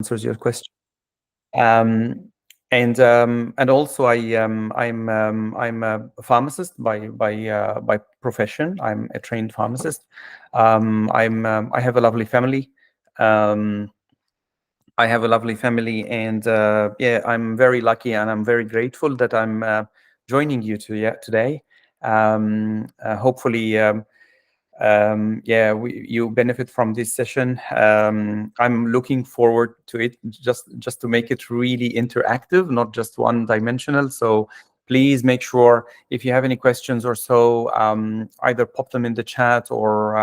answers your question. And also I'm a pharmacist by profession. I'm a trained pharmacist. I have a lovely family. I have a lovely family, and yeah, I'm very lucky and I'm very grateful that I'm joining you today. Hopefully, yeah, you benefit from this session. I'm looking forward to it, just to make it really interactive, not just one-dimensional. So please make sure if you have any questions or so, either pop them in the chat or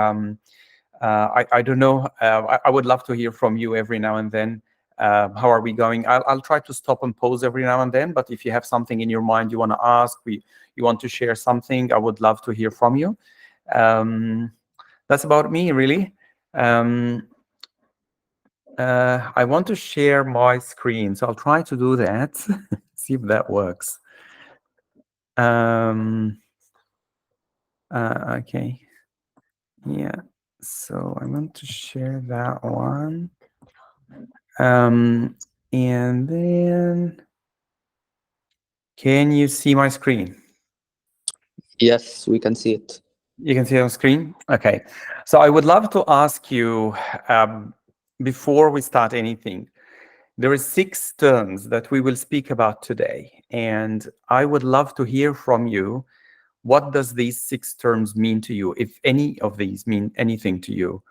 I don't know. I would love to hear from you every now and then. How are we going? I'll try to stop and pause every now and then, but if you have something in your mind you want to ask, you want to share something, I would love to hear from you. That's about me, really. I want to share my screen, so I'll try to do that. See if that works. Okay. Yeah. So I want to share that one. And then, can you see my screen? Yes, we can see it. You can see it on screen? Okay. So I would love to ask you, before we start anything, there are 6 terms that we will speak about today. And I would love to hear from you. What does these 6 terms mean to you, if any of these mean anything to you?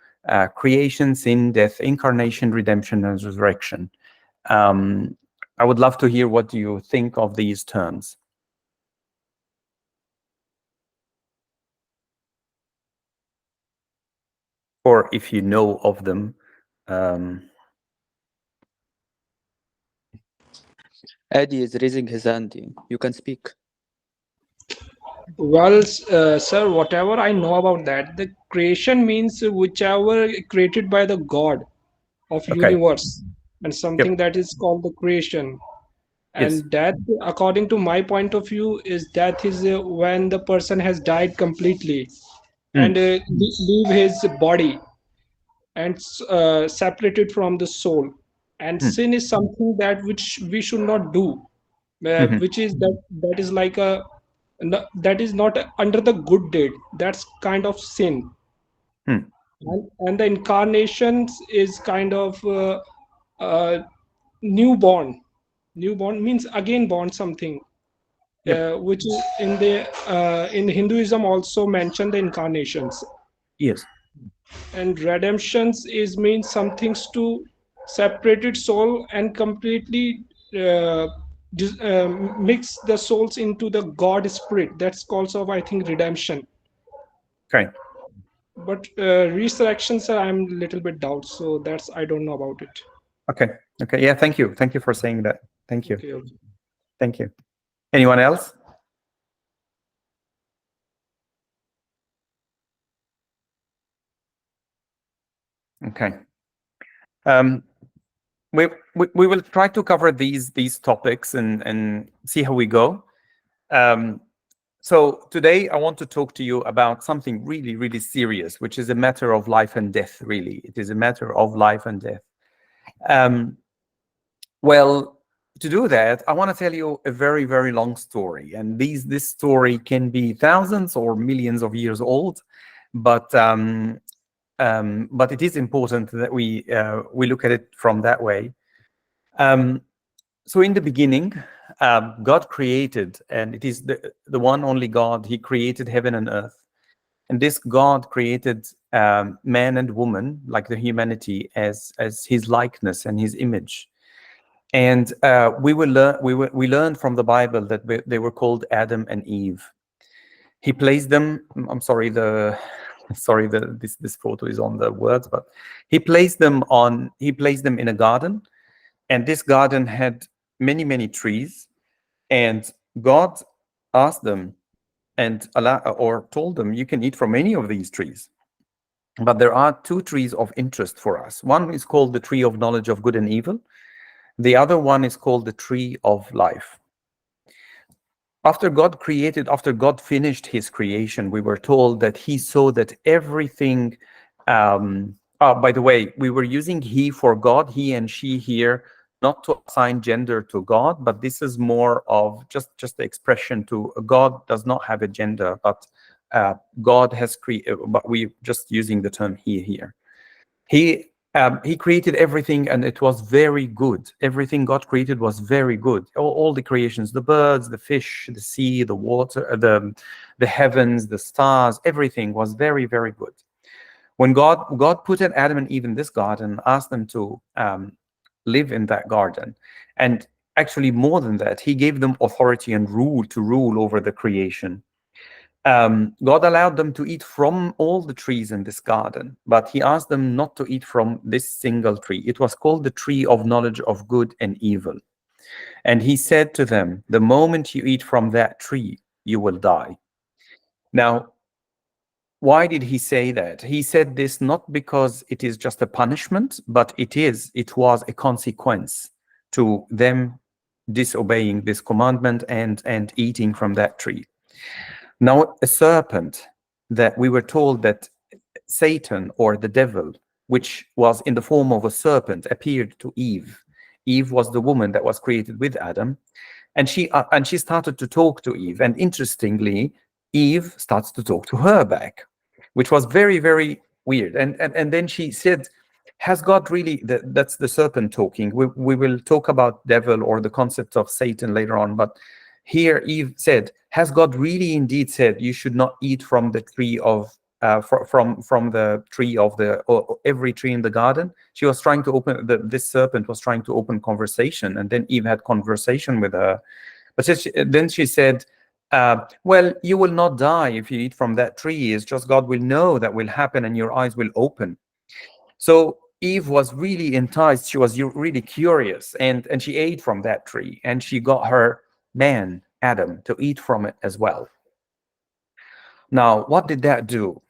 Creation, sin, death, incarnation, redemption, and resurrection. I would love to hear what you think of these terms. Or if you know of them. Eddie is raising his hand. You can speak. Well, sir, whatever I know about that, the creation means whichever created by the God of Okay. universe, and something Yep. that is called the creation. Yes. And death, according to my point of view, is death is when the person has died completely and leave his body and separated from the soul. And sin is something that which we should not do, which is that is like a that is not under the good deed. That's kind of sin. And the incarnations is kind of newborn. Newborn means again born something, Yep. which is in Hinduism also mentioned the incarnations. Yes. And redemptions is means some things to separated soul and completely mix the souls into the God spirit. That's also I think redemption. Okay. But resurrections I'm a little bit doubt, so that's I don't know about it. Okay. Okay. Yeah. Thank you. Thank you for saying that. Thank you. Okay, okay. Thank you. Anyone else? Okay. We will try to cover these topics and see how we go. So today I want to talk to you about something really, really serious, which is a matter of life and death, really. It is a matter of life and death. Well, to do that, I want to tell you a very, very long story. And this story can be thousands or millions of years old, but it is important that we look at it from that way. So in the beginning, God created, and it is the one only God. He created heaven and earth. And this God created man and woman, like the humanity, as his likeness and his image. And we learned from the Bible that they were called Adam and Eve. He placed them. I'm sorry, this photo is on the words, but he placed them in a garden, and this garden had many trees, and God asked them and told them, you can eat from any of these trees, but there are 2 trees of interest for us. One is called the tree of knowledge of good and evil. The other one is called the tree of life. After God finished his creation, we were told that he saw that everything By the way, we were using he for God, he and she here, not to assign gender to God, but this is more of just the expression to God does not have a gender, but God has created, but we just using the term he here. He created everything and it was very good. Everything God created was very good. All the creations, the birds, the fish, the sea, the water, the heavens, the stars, everything was very, very good. When God put in Adam and Eve in this garden, asked them to live in that garden, and actually more than that, he gave them authority and rule over the creation. God allowed them to eat from all the trees in this garden, but he asked them not to eat from this single tree. It was called the tree of knowledge of good and evil. And he said to them, the moment you eat from that tree, you will die. Now, why did he say that? He said this not because it is just a punishment, but it was a consequence to them disobeying this commandment and eating from that tree. Now, a serpent, that we were told that Satan or the devil, which was in the form of a serpent, appeared to Eve. Eve was the woman that was created with Adam, and she started to talk to Eve. And interestingly, Eve starts to talk to her back, which was very, very weird. And then she said, has God really, that's the serpent talking. We will talk about devil or the concept of Satan later on, but here Eve said, has God really indeed said you should not eat from the tree of from the tree of the or every tree in the garden? She was trying to open this serpent was trying to open conversation, and then Eve had conversation with her. But then she said, well, you will not die if you eat from that tree. It's just God will know that will happen and your eyes will open. So Eve was really enticed. She was really curious, and she ate from that tree, and she got her man, Adam, to eat from it as well. Now, what did that do?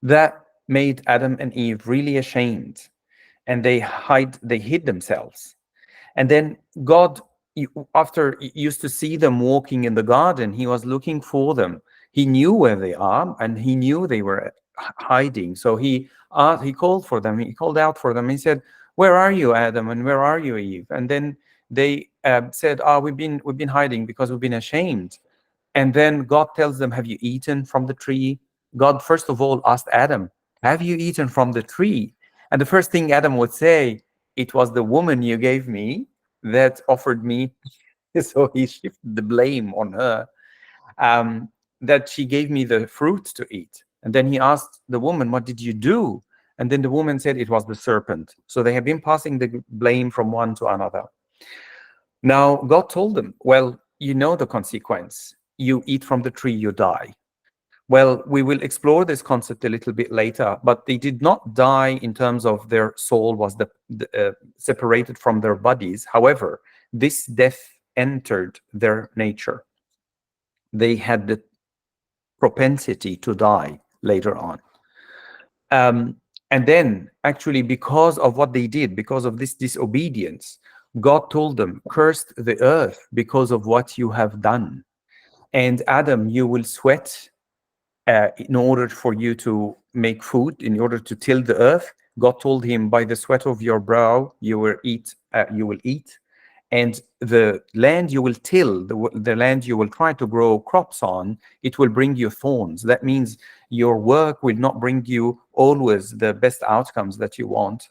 That made Adam and Eve really ashamed, and they hid themselves. And then God, after he used to see them walking in the garden, he was looking for them. He knew where they are, and he knew they were hiding. So he called for them. He called out for them. He said, "Where are you, Adam? And where are you, Eve?" And then they said, we've been hiding because we've been ashamed." And then God tells them, "Have you eaten from the tree?" God first of all asked Adam, "Have you eaten from the tree?" And the first thing Adam would say, "It was the woman you gave me that offered me." So he shifted the blame on her, that she gave me the fruit to eat. And then he asked the woman, "What did you do?" And then the woman said, "It was the serpent." So they have been passing the blame from one to another. Now, God told them, well, you know the consequence. You eat from the tree, you die. Well, we will explore this concept a little bit later, but they did not die in terms of their soul was separated from their bodies. However, this death entered their nature. They had the propensity to die later on. And then, actually, because of what they did, because of this disobedience, God told them, "Cursed the earth because of what you have done. And Adam, you will sweat in order for you to make food, in order to till the earth." God told him, "By the sweat of your brow you will eat, and the land you will till, the land you will try to grow crops on, it will bring you thorns." That means your work will not bring you always the best outcomes that you want.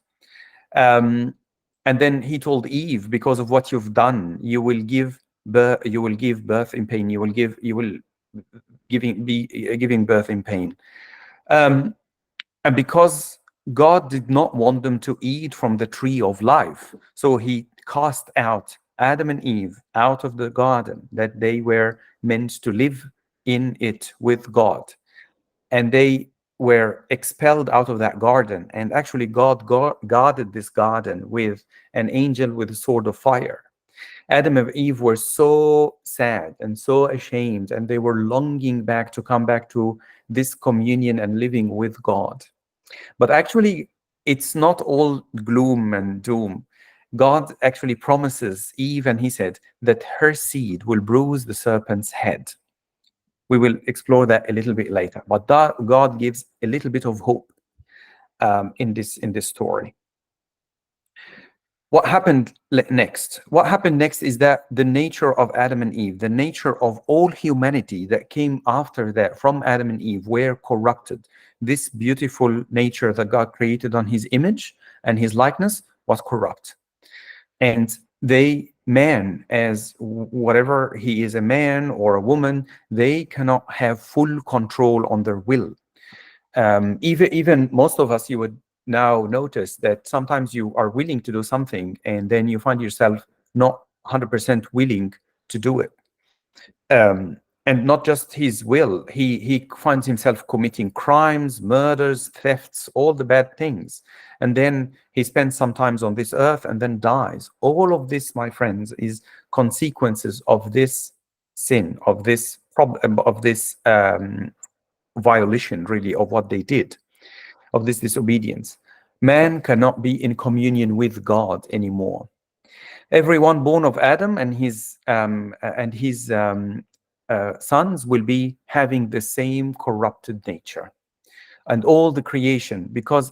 And then he told Eve, "Because of what you've done, you will give birth in pain. You will be giving birth in pain." And because God did not want them to eat from the tree of life, so he cast out Adam and Eve out of the garden that they were meant to live in it with God. And they were expelled out of that garden. And actually, God guarded this garden with an angel with a sword of fire. Adam and Eve were so sad and so ashamed, and they were longing to come back to this communion and living with God. But actually, it's not all gloom and doom. God actually promises Eve, and he said that her seed will bruise the serpent's head. We will explore that a little bit later. But God gives a little bit of hope. in this story. What happened next? What happened next is that the nature of Adam and Eve, the nature of all humanity that came after that from Adam and Eve, were corrupted. This beautiful nature that God created on his image and his likeness was corrupt. And man, as whatever he is, a man or a woman, they cannot have full control on their will. Even most of us, you would now notice that sometimes you are willing to do something and then you find yourself not 100% willing to do it. And not just his will, he finds himself committing crimes, murders, thefts, all the bad things. And then he spends some time on this earth and then dies. All of this, my friends, is consequences of this sin, of this problem, of this violation, really, of what they did, of this disobedience. Man cannot be in communion with God anymore. Everyone born of Adam and his sons will be having the same corrupted nature. And all the creation, because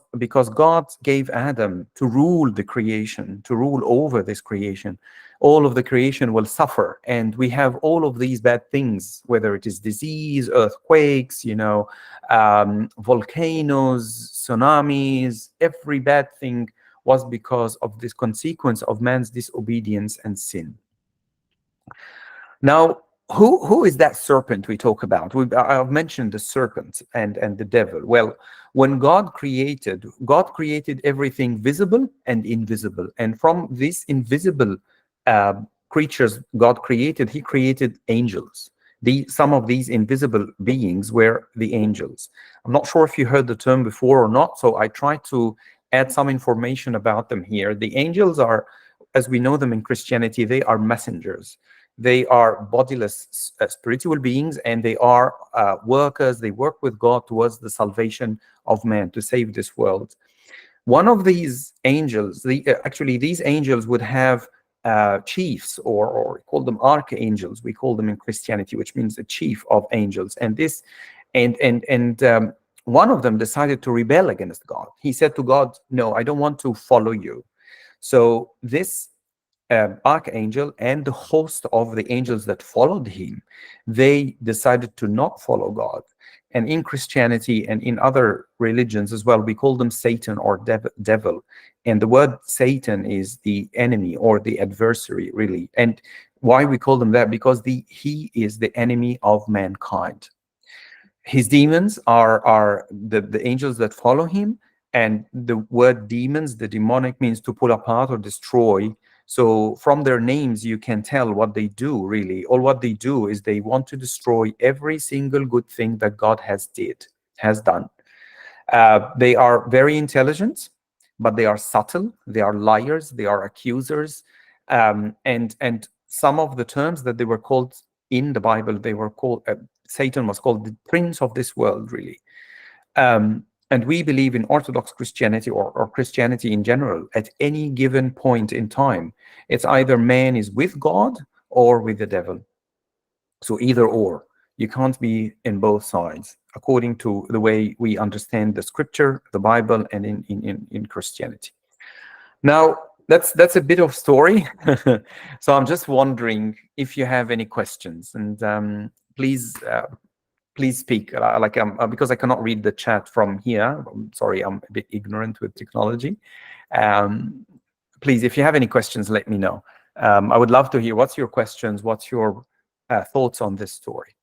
God gave Adam to rule the creation, to rule over this creation, all of the creation will suffer. And we have all of these bad things, whether it is disease, earthquakes, volcanoes, tsunamis. Every bad thing was because of this consequence of man's disobedience and sin. Now, who is that serpent we talk about? I've mentioned the serpent and the devil. Well, when God created everything visible and invisible. And from these invisible creatures God created, he created angels. Some of these invisible beings were the angels. I'm not sure if you heard the term before or not, so I try to add some information about them here. The angels are, as we know them in Christianity, they are messengers. They are bodiless spiritual beings, and they are workers. They work with God towards the salvation of man, to save this world. One of these angels, actually these angels would have chiefs, or we call them archangels. We call them in Christianity, which means a chief of angels. And one of them decided to rebel against God. He said to God, "No, I don't want to follow you." So this archangel and the host of the angels that followed him, they decided to not follow God. And in Christianity and in other religions as well, we call them Satan or devil. And the word Satan is the enemy or the adversary, really. And why we call them that? Because he is the enemy of mankind. His demons are the angels that follow him. And the word demons, the demonic, means to pull apart or destroy. So from their names, you can tell what they do, really. All what they do is they want to destroy every single good thing that God has done. They are very intelligent, but they are subtle. They are liars. They are accusers. And some of the terms that they were called in the Bible, they were called, Satan was called the prince of this world, really. And we believe in Orthodox Christianity or Christianity in general, at any given point in time, it's either man is with God or with the devil. So either or. You can't be in both sides, according to the way we understand the scripture, the Bible, and in Christianity. Now, that's a bit of story. So I'm just wondering if you have any questions, and please speak. Because I cannot read the chat from here. I'm sorry, I'm a bit ignorant with technology. Please, if you have any questions, let me know. I would love to hear what's your questions, what's your thoughts on this story.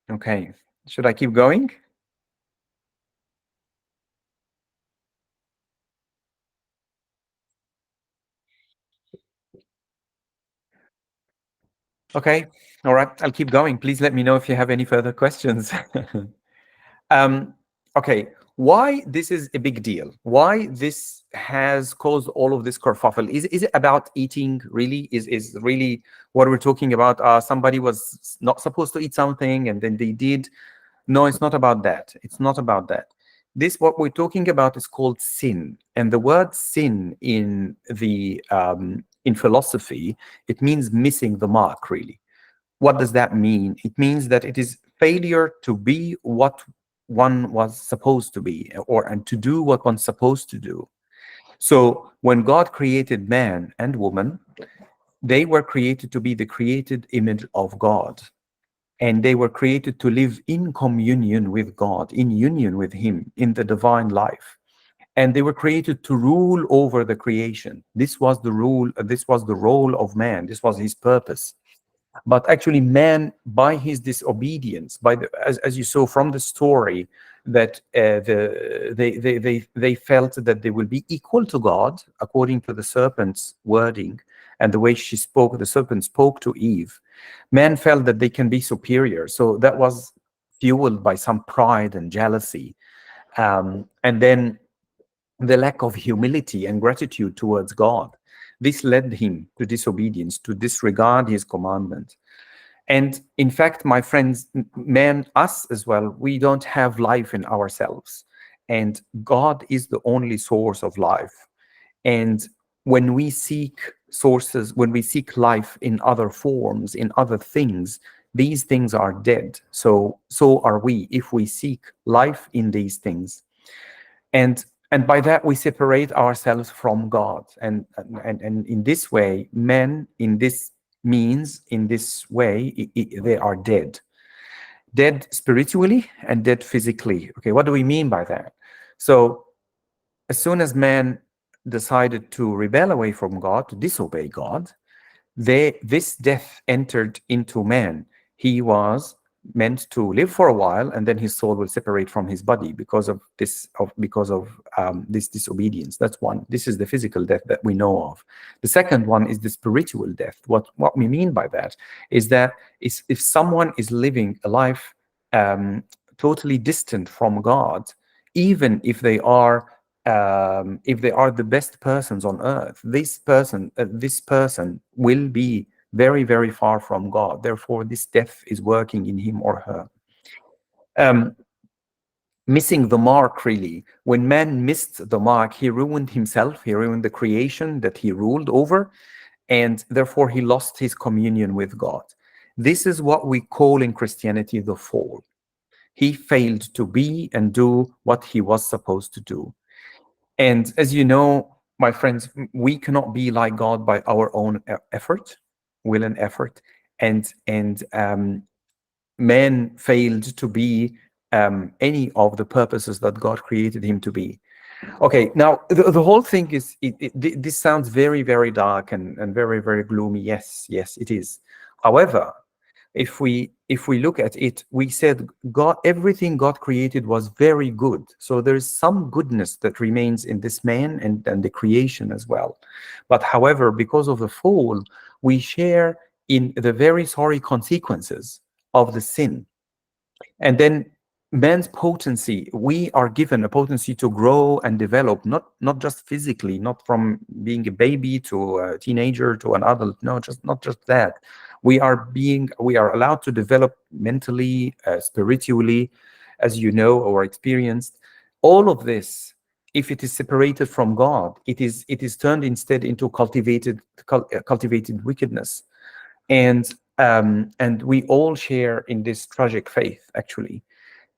Okay, should I keep going? Okay, all right, I'll keep going. Please let me know if you have any further questions. Okay, why this is a big deal? Why this has caused all of this kerfuffle? Is it about eating, really? Is really what we're talking about? Somebody was not supposed to eat something and then they did. No, it's not about that. It's not about that. This, what we're talking about, is called sin. And the word sin in philosophy, it means missing the mark, really. What does that mean? It means that it is failure to be what one was supposed to be, or and to do what one's supposed to do. So when God created man and woman, they were created to be the created image of God. And they were created to live in communion with God, in union with Him, in the divine life. And they were created to rule over the creation. This was the rule, this was the role of man, this was his purpose. But actually, man, by his disobedience, as you saw from the story, that they felt that they will be equal to God according to the serpent's wording and the way the serpent spoke to Eve. Man felt that they can be superior, so that was fueled by some pride and jealousy, and then the lack of humility and gratitude towards God. This led him to disobedience, to disregard His commandment. And in fact, my friends, man, us as well, we don't have life in ourselves. And God is the only source of life. And when we seek sources, when we seek life in other forms, in other things, these things are dead. So are we if we seek life in these things. And by that we separate ourselves from God. And in this way, men in this way, they are dead. Dead spiritually and dead physically. Okay, what do we mean by that? So as soon as man decided to rebel away from God, to disobey God, this death entered into man. He was meant to live for a while, and then his soul will separate from his body because of this disobedience. That's one. This is the physical death that we know of. The second one is the spiritual death. What we mean by that is that if someone is living a life totally distant from God, even if they are the best persons on earth, this person will be very, very far from God. Therefore, this death is working in him or her. Missing the mark, really. When man missed the mark, he ruined himself, he ruined the creation that he ruled over, and therefore he lost his communion with God. This is what we call in Christianity the fall. He failed to be and do what he was supposed to do. And as you know, my friends, we cannot be like God by our own effort, will and effort. And man failed to be any of the purposes that God created him to be. Okay, now the whole thing is, this sounds very, very dark and very, very gloomy. Yes, it is. However, if we look at it, we said everything God created was very good. So there is some goodness that remains in this man and the creation as well. But however, because of the fall, we share in the very sorry consequences of the sin. And then man's potency, we are given a potency to grow and develop, not just physically, not from being a baby to a teenager to an adult. No, not just that. We are allowed to develop mentally, spiritually, as you know or experienced. All of this, if it is separated from God, it is turned instead into cultivated wickedness. And we all share in this tragic faith, actually.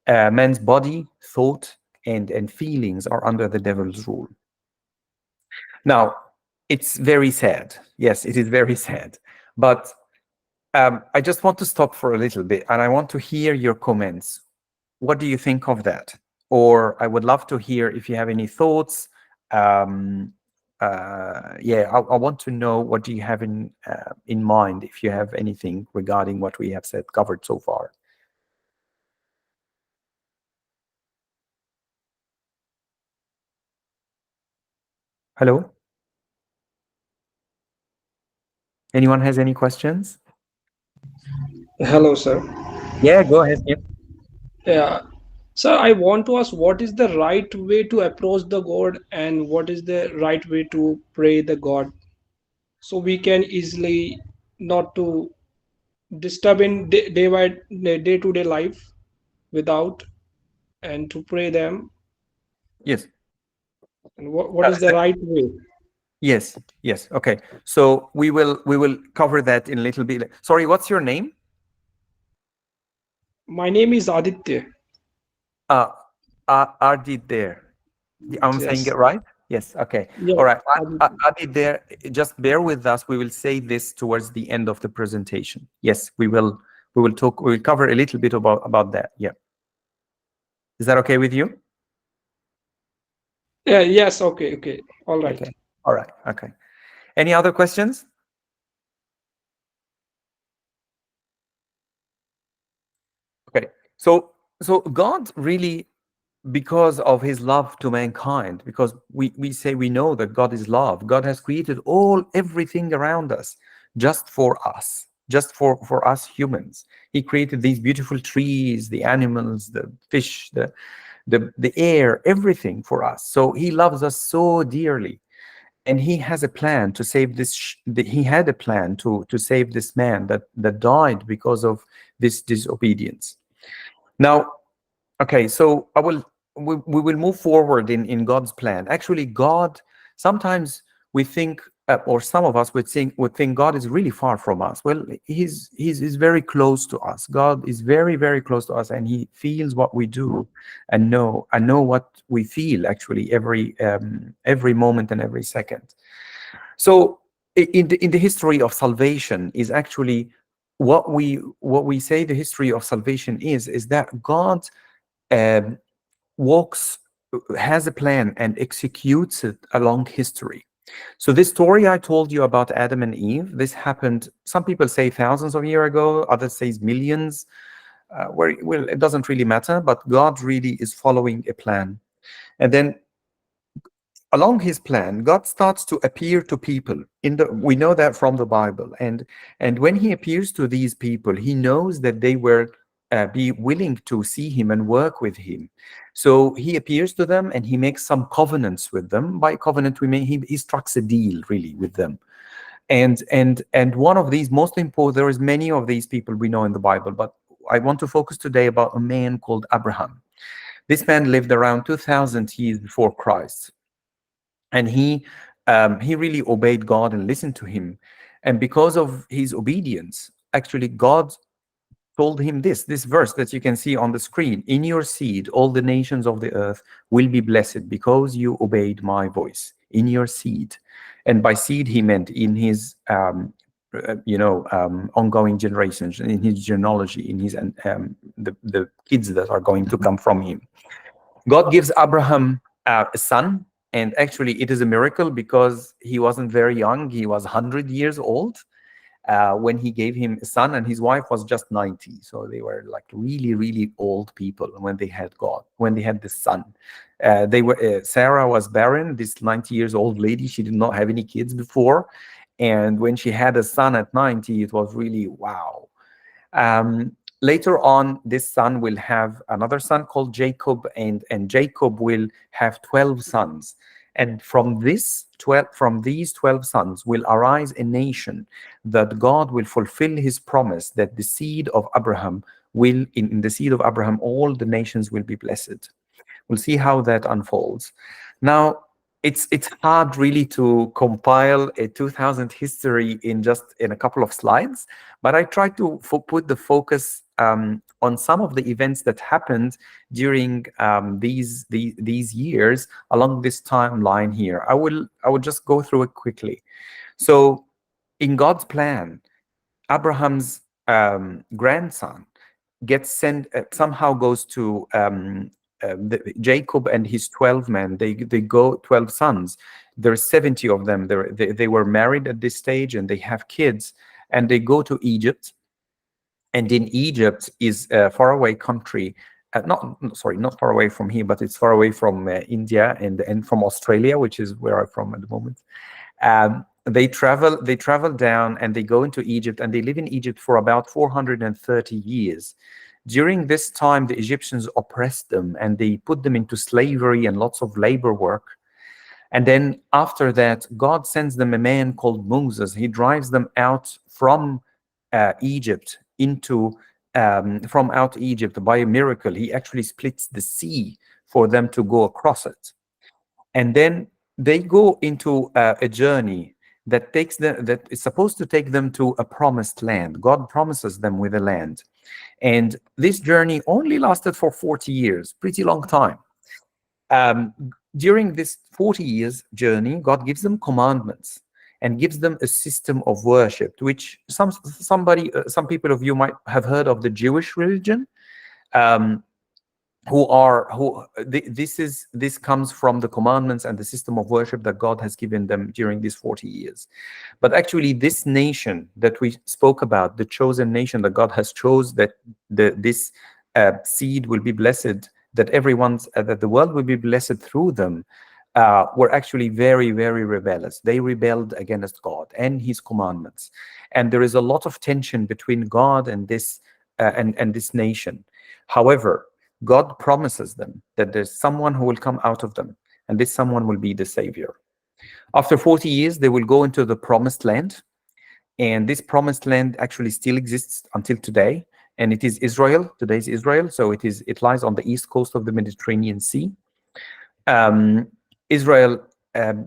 Man's body, thought, and feelings are under the devil's rule. Now, it's very sad. Yes, it is very sad. But I just want to stop for a little bit, and I want to hear your comments. What do you think of that? Or I would love to hear if you have any thoughts. I want to know, what do you have in mind, if you have anything regarding what we have covered so far. Hello? Anyone has any questions? Hello, sir. Yeah, go ahead. Yeah. Yeah. Sir, I want to ask, what is the right way to approach the God, and what is the right way to pray the God, so we can easily not to disturb in day by day to day life without, and to pray them. Yes. And what is the right way? Yes. Yes. Okay. So we will cover that in a little bit. Sorry, what's your name? My name is Aditya. Uh, Ardit there. I'm saying Yes. it right? Yes. Okay. Yes. All right. Aditya. Ardit there. Just bear with us. We will say this towards the end of the presentation. Yes, we will. We will talk. We will cover a little bit about that. Yeah. Is that okay with you? Yeah. Yes. Okay. Okay. All right. Okay. All right. Okay. Any other questions? Okay. So God really, because of his love to mankind, because we say we know that God is love, God has created everything around us just for us, just for us humans. He created these beautiful trees, the animals, the fish, the air, everything for us. So he loves us so dearly, and he has a plan to save he had a plan to save this man that died because of this disobedience. Now, okay, so we will move forward in God's plan. Actually, God, sometimes we think, or some of us would think God is really far from us. Well, he's very close to us. God is very, very close to us, and he feels what we do, and know what we feel actually every moment and every second. So in the history of salvation is actually what we say the history of salvation is that God um, walks, has a plan and executes it along history. So this story I told you about Adam and Eve, this happened, some people say thousands of years ago, others say millions, well, it doesn't really matter, but God really is following a plan. And then along his plan, God starts to appear to people. We know that from the Bible, and when he appears to these people, he knows that they will be willing to see him and work with him. So he appears to them and he makes some covenants with them. By covenant, we mean he strikes a deal really with them. And one of these most important, there is many of these people we know in the Bible, but I want to focus today about a man called Abraham. This man lived around 2000 years before Christ, and he really obeyed God and listened to him. And because of his obedience, actually God told him this verse that you can see on the screen: in your seed all the nations of the earth will be blessed because you obeyed my voice. In your seed. And by seed he meant in his ongoing generations, in his genealogy, in his the kids that are going to come from him. God gives Abraham a son, and actually it is a miracle because he wasn't very young. He was 100 years old when he gave him a son, and his wife was just 90. So they were like really, really old people when they had this son. Sarah was barren. This 90 years old lady, she did not have any kids before. And when she had a son at 90, it was really wow. Later on, this son will have another son called Jacob, and Jacob will have 12 sons. And from these 12 sons will arise a nation that God will fulfill his promise that the seed of Abraham will, in the seed of Abraham, all the nations will be blessed. We'll see how that unfolds. Now, it's hard really to compile a 2000 history in a couple of slides, but I tried to put the focus on some of the events that happened during these years along this timeline here. I will just go through it quickly. So, in God's plan, Abraham's grandson gets sent, somehow goes to Jacob and his 12 men. They go 12 sons. There's 70 of them. They were married at this stage and they have kids, and they go to Egypt. And in Egypt is a faraway country, not far away from here, but it's far away from India and from Australia, which is where I'm from at the moment. They travel down and they go into Egypt, and they live in Egypt for about 430 years. During this time, the Egyptians oppressed them and they put them into slavery and lots of labor work. And then after that, God sends them a man called Moses. He drives them out from Egypt from out Egypt by a miracle. He actually splits the sea for them to go across it. And then they go into a journey that takes them, that is supposed to take them to a promised land. God promises them with a land. And this journey only lasted for 40 years, pretty long time. During this 40 years journey, God gives them commandments and gives them a system of worship, which some people of you might have heard of the Jewish religion. This comes from the commandments and the system of worship that God has given them during these 40 years. But actually, this nation that we spoke about, the chosen nation that God has chose, that this seed will be blessed, that that the world will be blessed through them, were actually very, very rebellious. They rebelled against God and His commandments, and there is a lot of tension between God and this nation. However, God promises them that there's someone who will come out of them, and this someone will be the Savior. After 40 years, they will go into the promised land, and this promised land actually still exists until today, and it is Israel. Today's Israel, so it lies on the east coast of the Mediterranean Sea. Israel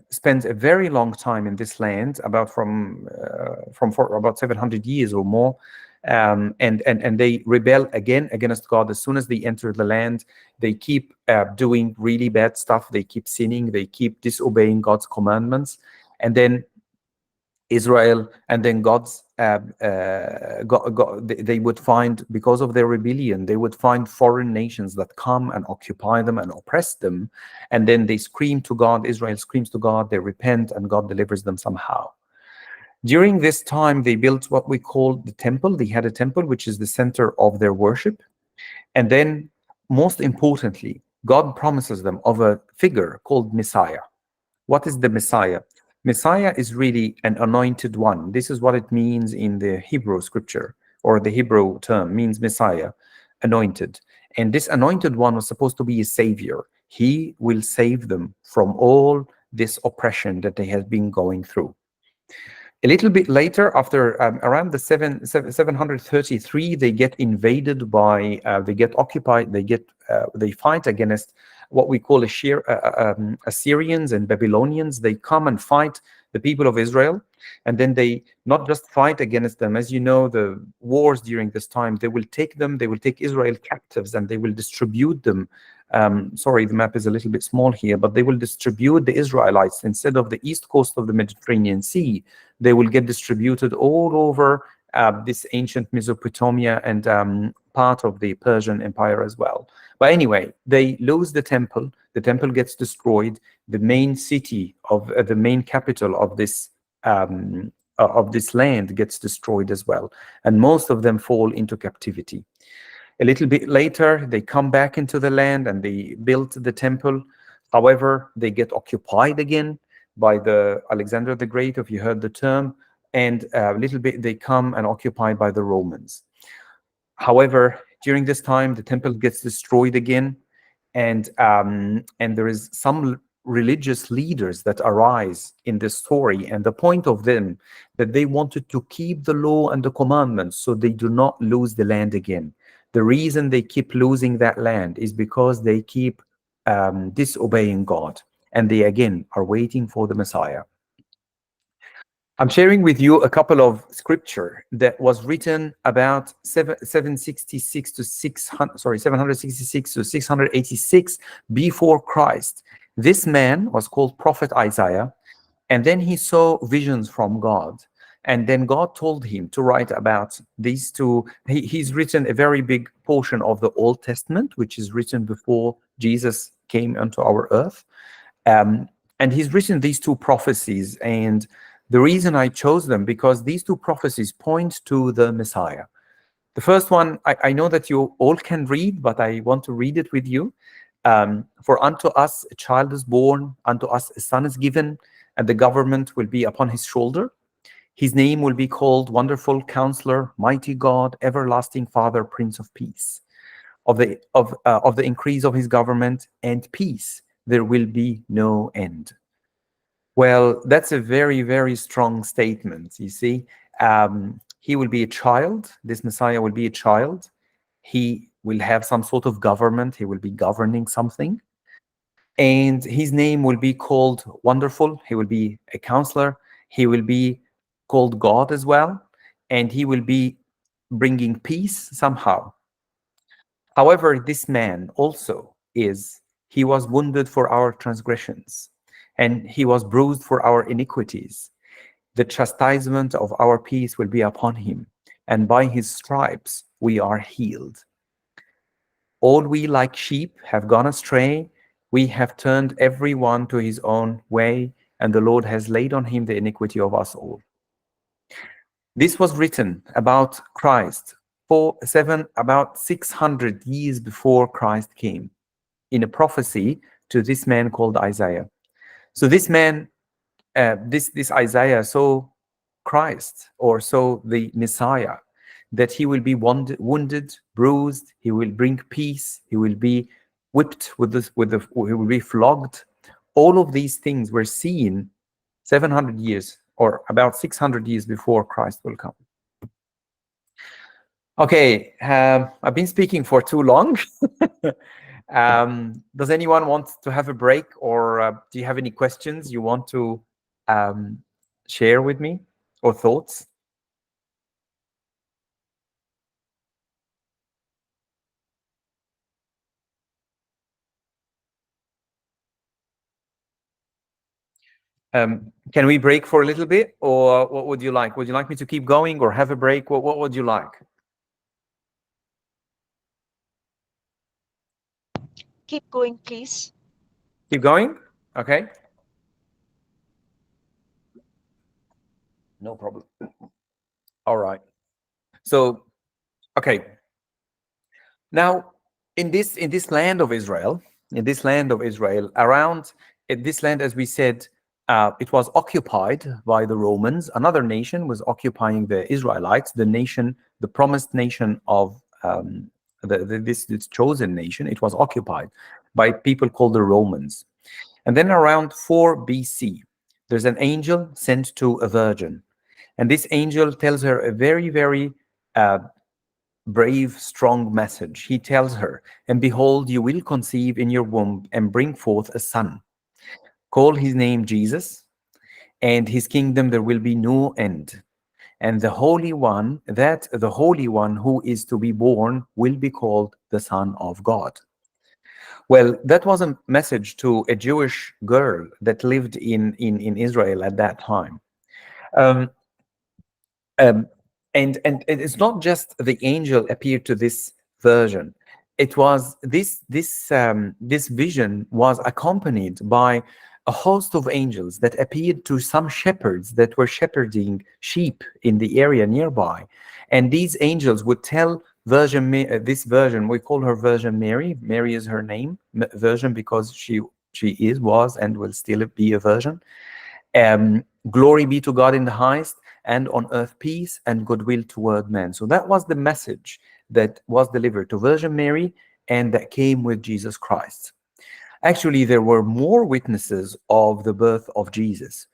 spent a very long time in this land, for about 700 years or more. And they rebel again against God. As soon as they enter the land, they keep doing really bad stuff. They keep sinning. They keep disobeying God's commandments. And then Israel, and then they would find, because of their rebellion, they would find foreign nations that come and occupy them and oppress them. And then they scream to God. Israel screams to God. They repent, and God delivers them somehow. During this time, they built what we call the temple. They had a temple, which is the center of their worship. And then, most importantly, God promises them of a figure called Messiah. What is the Messiah? Messiah is really an anointed one. This is what it means in the Hebrew scripture, or the Hebrew term means Messiah, anointed. And this anointed one was supposed to be a savior. He will save them from all this oppression that they have been going through. A little bit later, after around the 733, they get invaded by, they get occupied, they fight against what we call Assyrians and Babylonians. They come and fight the people of Israel, and then they not just fight against them. As you know, the wars during this time, they will take Israel captives, and they will distribute them. Sorry, the map is a little bit small here, but they will distribute the Israelites. Instead of the east coast of the Mediterranean Sea, they will get distributed all over this ancient Mesopotamia and part of the Persian Empire as well. But anyway, they lose the temple. The temple gets destroyed. The main city of the main capital of this land gets destroyed as well, and most of them fall into captivity. A little bit later, they come back into the land and they built the temple. However, they get occupied again by the Alexander the Great, if you heard the term, and a little bit they come and occupied by the Romans. However, during this time, the temple gets destroyed again, and there is some religious leaders that arise in this story, and the point of them that they wanted to keep the law and the commandments so they do not lose the land again. The reason they keep losing that land is because they keep disobeying God, and they again are waiting for the Messiah. I'm sharing with you a couple of scripture that was written about 766 to 686 before Christ. This man was called Prophet Isaiah, and then he saw visions from God. And then God told him to write about these two. He's written a very big portion of the Old Testament, which is written before Jesus came onto our earth. And he's written these two prophecies. And the reason I chose them, because these two prophecies point to the Messiah. The first one, I know that you all can read, but I want to read it with you. For unto us a child is born, unto us a son is given, and the government will be upon his shoulder. His name will be called Wonderful Counselor, Mighty God, Everlasting Father, Prince of Peace. Of the increase of his government and peace, there will be no end. Well, that's a very, very strong statement. You see, he will be a child. This Messiah will be a child. He will have some sort of government. He will be governing something. And his name will be called Wonderful. He will be a counselor. He will be called God as well. And he will be bringing peace somehow. However, this man also he was wounded for our transgressions, and he was bruised for our iniquities. The chastisement of our peace will be upon him, and by his stripes we are healed. All we like sheep have gone astray. We have turned every one to his own way, and the Lord has laid on him the iniquity of us all. This was written about Christ about 600 years before Christ came, in a prophecy to this man called Isaiah. So this man, this Isaiah saw Christ, or saw the Messiah, that he will be wounded, bruised, he will bring peace, he will be whipped he will be flogged. All of these things were seen 700 years or about 600 years before Christ will come. Okay, I've been speaking for too long. Does anyone want to have a break, or do you have any questions you want to share with me, or thoughts? Can we break for a little bit, or what would you like? Would you like me to keep going or have a break? What would you like? Keep going, please. Keep going? Okay. No problem. All right. So, okay. Now, in this land of Israel, around this land, as we said, it was occupied by the Romans. Another nation was occupying the Israelites, the nation, the promised nation of this chosen nation. It was occupied by people called the Romans. And then around 4 BC, there's an angel sent to a virgin. And this angel tells her a very, very brave, strong message. He tells her, "And behold, you will conceive in your womb and bring forth a son. Call his name Jesus, and his kingdom there will be no end. And the Holy One who is to be born will be called the Son of God." Well, that was a message to a Jewish girl that lived in Israel at that time. Um, um, and it's not just the angel appeared to this virgin. It was this vision was accompanied by a host of angels that appeared to some shepherds that were shepherding sheep in the area nearby. And these angels would tell this virgin, we call her Virgin Mary. Mary is her name, virgin, because she was and will still be a virgin. Glory be to God in the highest, and on earth peace and goodwill toward men. So that was the message that was delivered to Virgin Mary and that came with Jesus Christ. Actually, there were more witnesses of the birth of Jesus.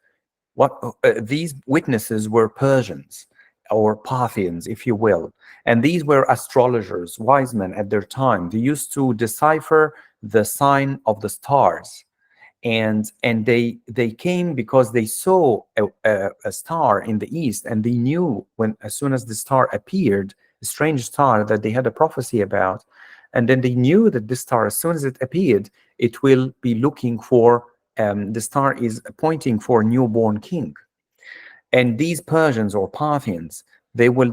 These witnesses were Persians or Parthians, if you will. And these were astrologers, wise men at their time. They used to decipher the sign of the stars. And they came because they saw a star in the east, and they knew as soon as the star appeared, a strange star that they had a prophecy about, and then they knew that this star, as soon as it appeared, it will be looking for the star is pointing for a newborn king. And these Persians or Parthians, they will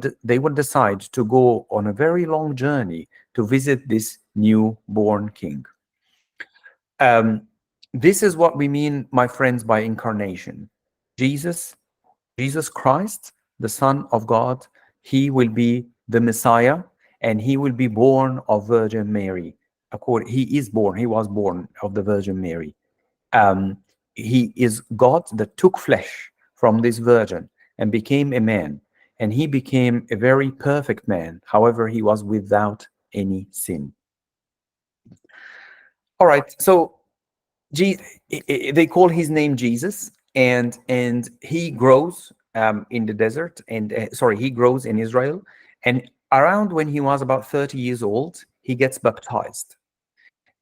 decide to go on a very long journey to visit this newborn king. This is what we mean, my friends, by incarnation. Jesus Christ, the Son of God, he will be the Messiah, and he will be born of Virgin Mary. He was born of the Virgin Mary. He is God that took flesh from this virgin and became a man, and he became a very perfect man. However, he was without any sin. All right, so they call his name Jesus, and he grows in the desert, and he grows in Israel. And around when he was about 30 years old, he gets baptized.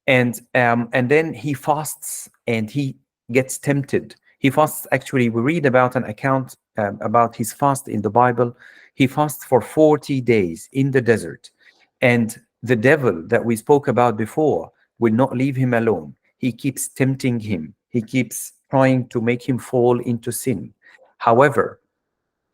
And then he fasts and he gets tempted. He fasts. Actually, we read about an account about his fast in the Bible. He fasts for 40 days in the desert, and the devil that we spoke about before will not leave him alone. He keeps tempting him. He keeps trying to make him fall into sin. However,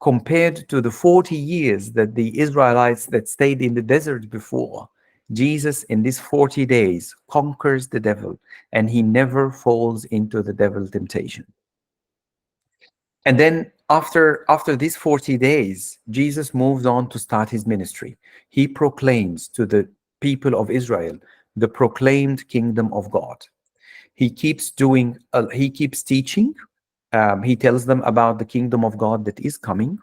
compared to the 40 years that the Israelites that stayed in the desert before, Jesus in these 40 days conquers the devil, and he never falls into the devil temptation. And then after these 40 days, Jesus moves on to start his ministry. He proclaims to the people of Israel the proclaimed kingdom of God. He keeps teaching. He tells them about the kingdom of God that is coming.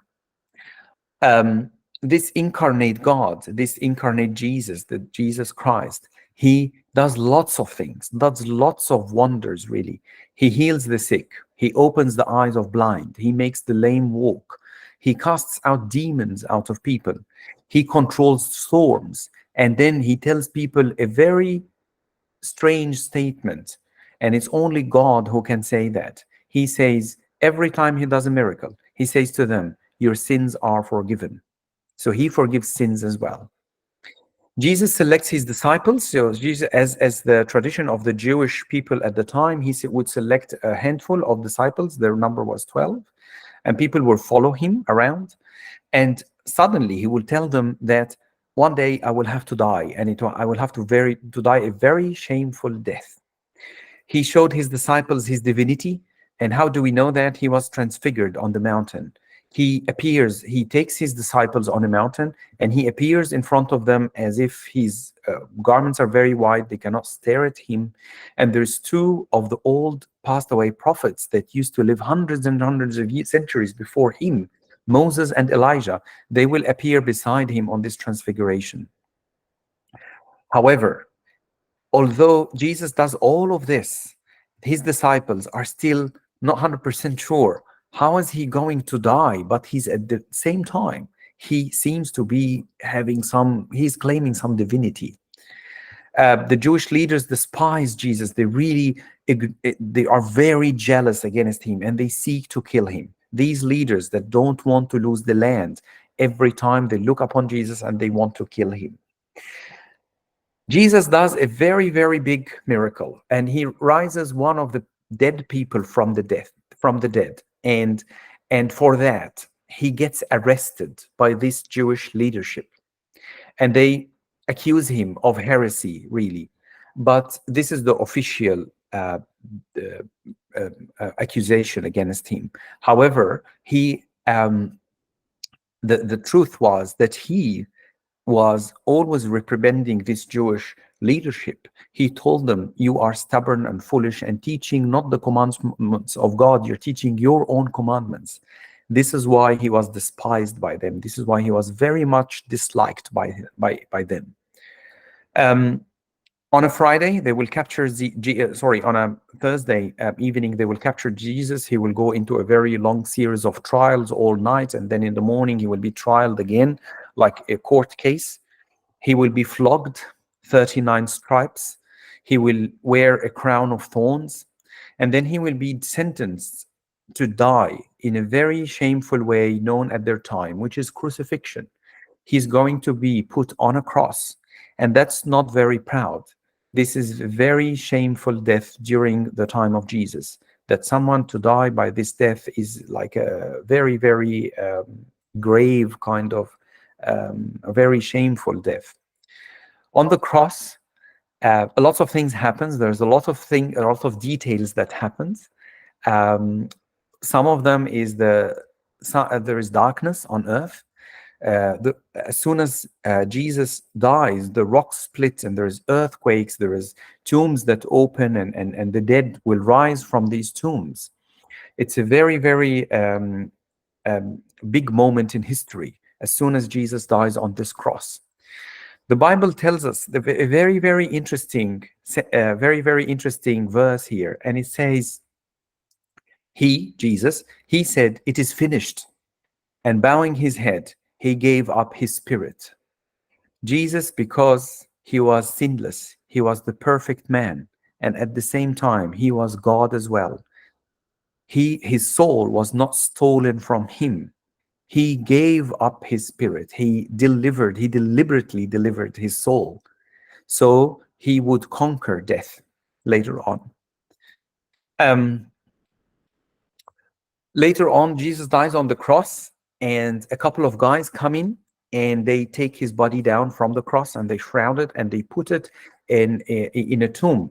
This incarnate God, this incarnate Jesus, the Jesus Christ, he does lots of things, does lots of wonders, really. He heals the sick. He opens the eyes of blind. He makes the lame walk. He casts out demons out of people. He controls storms. And then he tells people a very strange statement. And it's only God who can say that. He says, every time he does a miracle, he says to them, your sins are forgiven. So he forgives sins as well. Jesus selects his disciples. So Jesus, as the tradition of the Jewish people at the time, he would select a handful of disciples. Their number was 12. And people will follow him around. And suddenly he will tell them that one day I will have to die. And I will have to die a very shameful death. He showed his disciples his divinity. And how do we know that? He was transfigured on the mountain. He takes his disciples on a mountain, and he appears in front of them as if his garments are very wide. They cannot stare at him. And there's two of the old passed away prophets that used to live hundreds and hundreds of centuries before him, Moses and Elijah. They will appear beside him on this transfiguration. However, although Jesus does all of this, his disciples are still not 100% sure. How is he going to die? But he's at the same time, he seems to be he's claiming some divinity. The Jewish leaders despise Jesus. They are very jealous against him, and they seek to kill him. These leaders that don't want to lose the land, every time they look upon Jesus and they want to kill him. Jesus does a very, very big miracle, and he rises one of the dead people from the dead. And for that, he gets arrested by this Jewish leadership. And they accuse him of heresy, really. But this is the official accusation against him. However, the truth was that he was always reprimanding this Jewish leadership. He told them, you are stubborn and foolish and teaching not the commandments of God, you're teaching your own commandments. This is why he was despised by them. This is why he was very much disliked by them. On a Friday, they will capture on a Thursday evening, they will capture Jesus. He will go into a very long series of trials all night, and then in the morning he will be trialed again, like a court case. He will be flogged 39 stripes. He will wear a crown of thorns, and then he will be sentenced to die in a very shameful way known at their time, which is crucifixion. He's going to be put on a cross, and that's not very proud. This is a very shameful death during the time of Jesus. That someone to die by this death is like a very, very grave kind of a very shameful death. On the cross, lots of things happens. There's a lot of details that happens. Some of them is there is darkness on earth. As soon as Jesus dies, the rocks split and there's earthquakes, there is tombs that open, and the dead will rise from these tombs. It's a very, very big moment in history as soon as Jesus dies on this cross. The Bible tells us a very, very interesting verse here, and it says, Jesus, he said, it is finished, and bowing his head, he gave up his spirit. Jesus, because he was sinless, He was the perfect man, and at the same time, he was God as well. His soul was not stolen from him. He gave up his spirit. He deliberately delivered his soul. So he would conquer death later on. Later on, Jesus dies on the cross, and a couple of guys come in and they take his body down from the cross and they shroud it and they put it in a tomb.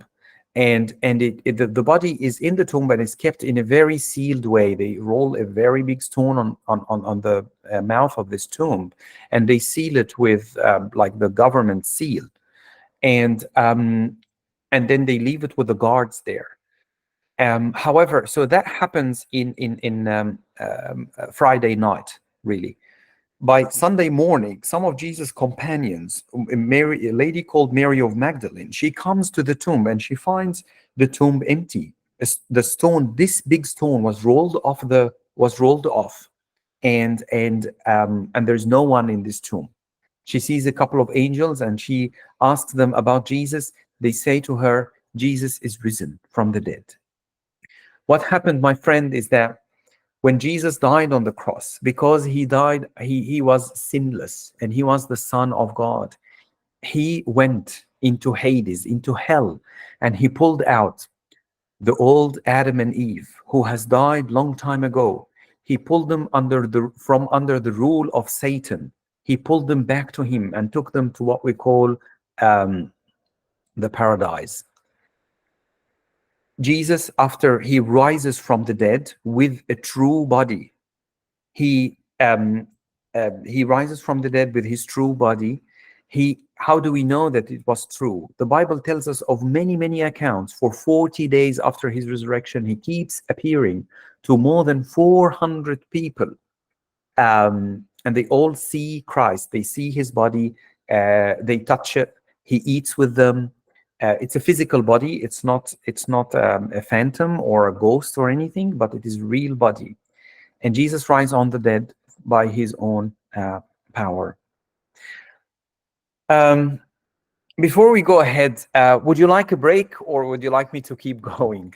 And the body is in the tomb, but it's kept in a very sealed way. They roll a very big stone on the mouth of this tomb, and they seal it with like the government seal. And then they leave it with the guards there. However, so that happens in Friday night, really. By Sunday morning, some of Jesus' companions, Mary, a lady called Mary of Magdalene, she comes to the tomb and she finds the tomb empty. The stone, this big stone, was rolled off, and there's no one in this tomb. She sees a couple of angels and she asks them about Jesus. They say to her, Jesus is risen from the dead. What happened, my friend, is that when Jesus died on the cross, because he died, he was sinless and he was the Son of God. He went into Hades, into hell, and he pulled out the old Adam and Eve, who has died long time ago. He pulled them from under the rule of Satan. He pulled them back to him and took them to what we call the paradise. Jesus, after he rises from the dead with a true body, he rises from the dead with his true body. How do we know that it was true? The Bible tells us of many accounts. For 40 days after his resurrection, he keeps appearing to more than 400 people, and they all see Christ. They see his body, they touch it, he eats with them. It's a physical body. It's not a phantom or a ghost or anything, but it is real body. And Jesus rises on the dead by his own power. Before we go ahead, would you like a break or would you like me to keep going?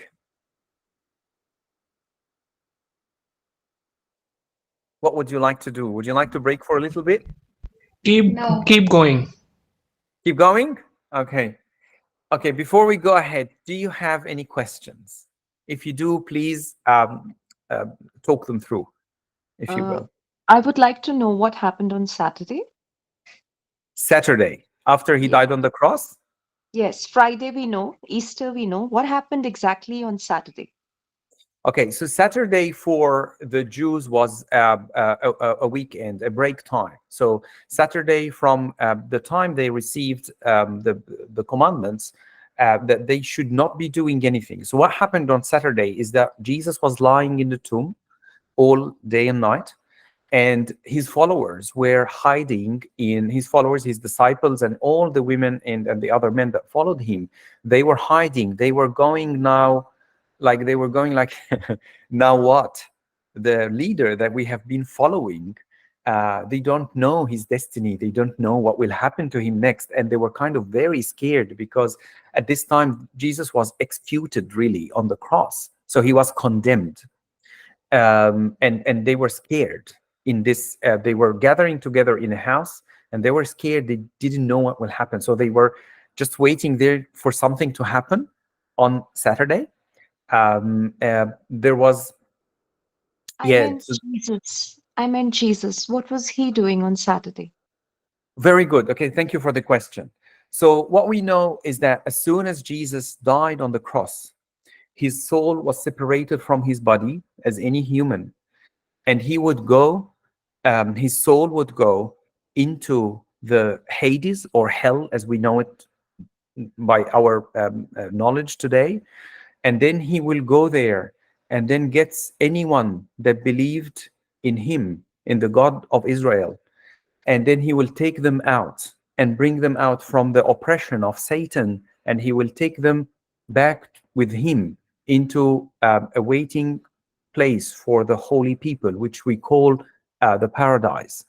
What would you like to do? Would you like to break for a little bit? Keep going. Keep going? Okay. Okay, before we go ahead, do you have any questions? If you do, please talk them through, if you will. I would like to know what happened on Saturday. Saturday, after he died on the cross? Yes, Friday we know, Easter we know. What happened exactly on Saturday? Okay, so Saturday for the Jews was a weekend, a break time. So Saturday, from the time they received the commandments, that they should not be doing anything. So what happened on Saturday is that Jesus was lying in the tomb all day and night, and his followers were hiding in his disciples, and all the women and the other men that followed him, they were hiding. They were going like now what? The leader that we have been following, they don't know his destiny. They don't know what will happen to him next. And they were kind of very scared, because at this time, Jesus was executed really on the cross. So he was condemned. And they were scared in this. They were gathering together in a house and they were scared. They didn't know what will happen. So they were just waiting there for something to happen on Saturday. There was I meant Jesus. What was he doing on Saturday? Very good. Okay, thank you for the question. So what we know is that as soon as Jesus died on the cross, his soul was separated from his body as any human, and he would go, his soul would go into the Hades, or hell as we know it by our knowledge today. And then he will go there and then gets anyone that believed in him, in the God of Israel. And then he will take them out and bring them out from the oppression of Satan. And he will take them back with him into a waiting place for the holy people, which we call the paradise.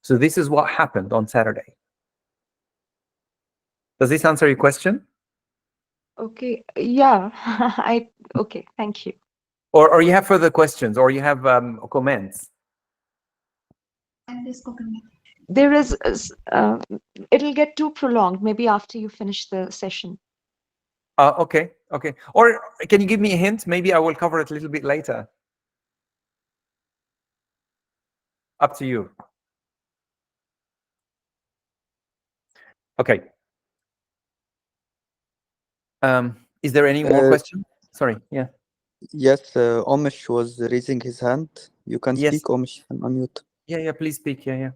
So this is what happened on Saturday. Does this answer your question? Okay. Yeah. Okay. Thank you. Or you have further questions, or you have comments? There is, it'll get too prolonged. Maybe after you finish the session. Okay. Or can you give me a hint? Maybe I will cover it a little bit later. Up to you. Okay. Is there any more question? Sorry. Yeah. Yes, Omish was raising his hand. You can Yes. speak, Omish, and unmute. Yeah. Please speak. Yeah.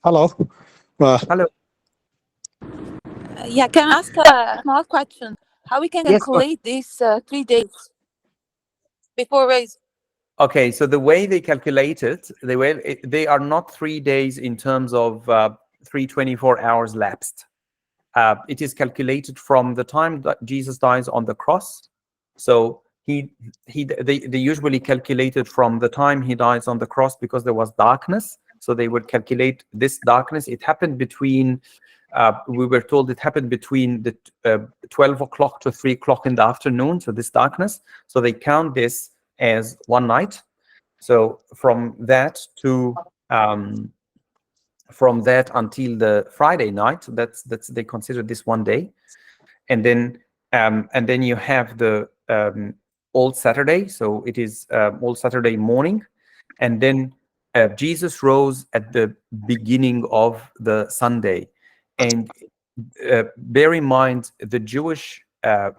Hello. Hello. Yeah, can I ask a small question? How we can Yes, go ahead. calculate these 3 days before raise? Okay, so the way they calculate it, they are not 3 days in terms of 324 hours lapsed. It is calculated from the time that Jesus dies on the cross. So they usually calculate it from the time he dies on the cross, because there was darkness. So they would calculate this darkness. It happened between, we were told it happened between the 12 o'clock to 3 o'clock in the afternoon. So this darkness. So they count this as one night. So from that until the Friday night, that's they consider this one day, and then you have the Old Saturday. So it is Old Saturday morning, and then Jesus rose at the beginning of the Sunday, and bear in mind the Jewish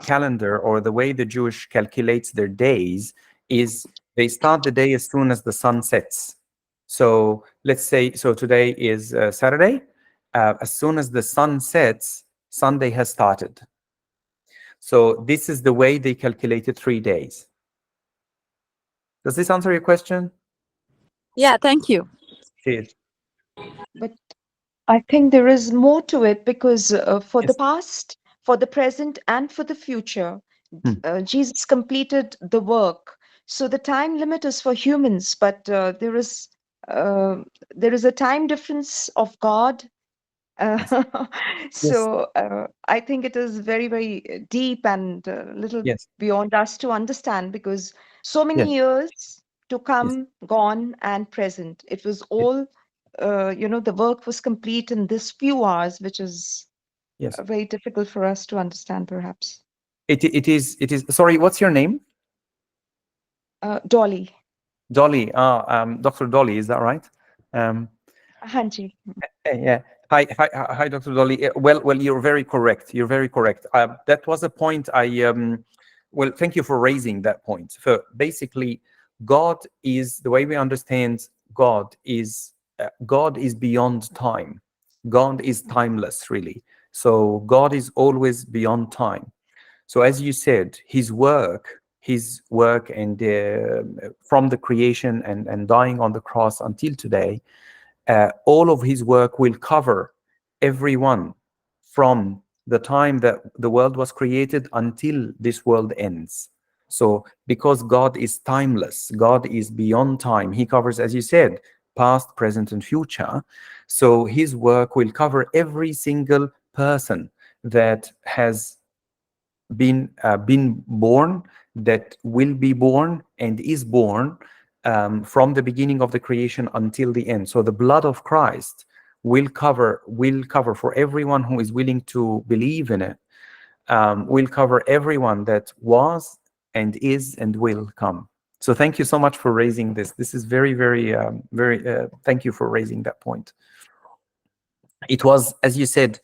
calendar, or the way the Jewish calculates their days, is they start the day as soon as the sun sets. So let's say, so today is Saturday. As soon as the sun sets, Sunday has started. So this is the way they calculated 3 days. Does this answer your question? Yeah, thank you. Good. But I think there is more to it, because for the Yes. past, for the present, and for the future, Jesus completed the work. So the time limit is for humans, but uh, there is a time difference of God. Yes. So I think it is very, very deep and a little Yes. beyond us to understand, because so Yes. many years to Yes. come, gone, and present. It was all, the work was complete in this few hours, which is Yes. very difficult for us to understand, perhaps. It is. Sorry, what's your name? Dolly. Dolly. Dr. Dolly, is that right? Hanji. Yeah. Hi, Dr. Dolly. Well, you're very correct. That was a point well, thank you for raising that point. So basically, God is, the way we understand God is beyond time. God is timeless, really. So God is always beyond time. So as you said, his work and from the creation and dying on the cross until today, all of his work will cover everyone from the time that the world was created until this world ends. So because God is timeless, God is beyond time, he covers, as you said, past, present, and future. So his work will cover every single person that has been born, that will be born, and is born from the beginning of the creation until the end. So the blood of Christ will cover for everyone who is willing to believe in it, will cover everyone that was and is and will come. So thank you so much for raising this. This is very, very, thank you for raising that point. It was, as you said,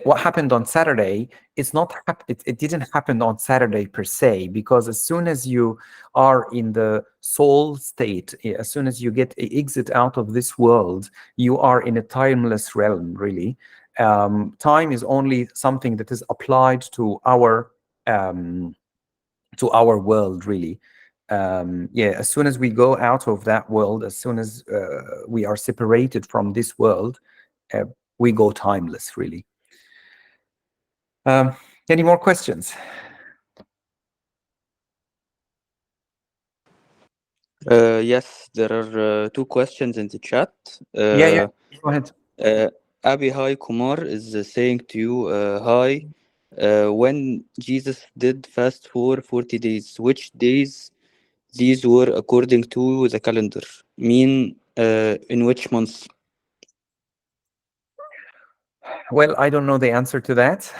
what happened on Saturday, it didn't happen on Saturday per se, because as soon as you are in the soul state, as soon as you exit out of this world, you are in a timeless realm, really. Time is only something that is applied to our world, really. As soon as we go out of that world, as soon as we are separated from this world, we go timeless, really. Any more questions? Yes, there are 2 questions in the chat. Yeah. Go ahead. Abi, hi, Kumar is saying to you, hi. When Jesus did fast for 40 days, which days these were according to the calendar? Mean in which month? Well, I don't know the answer to that.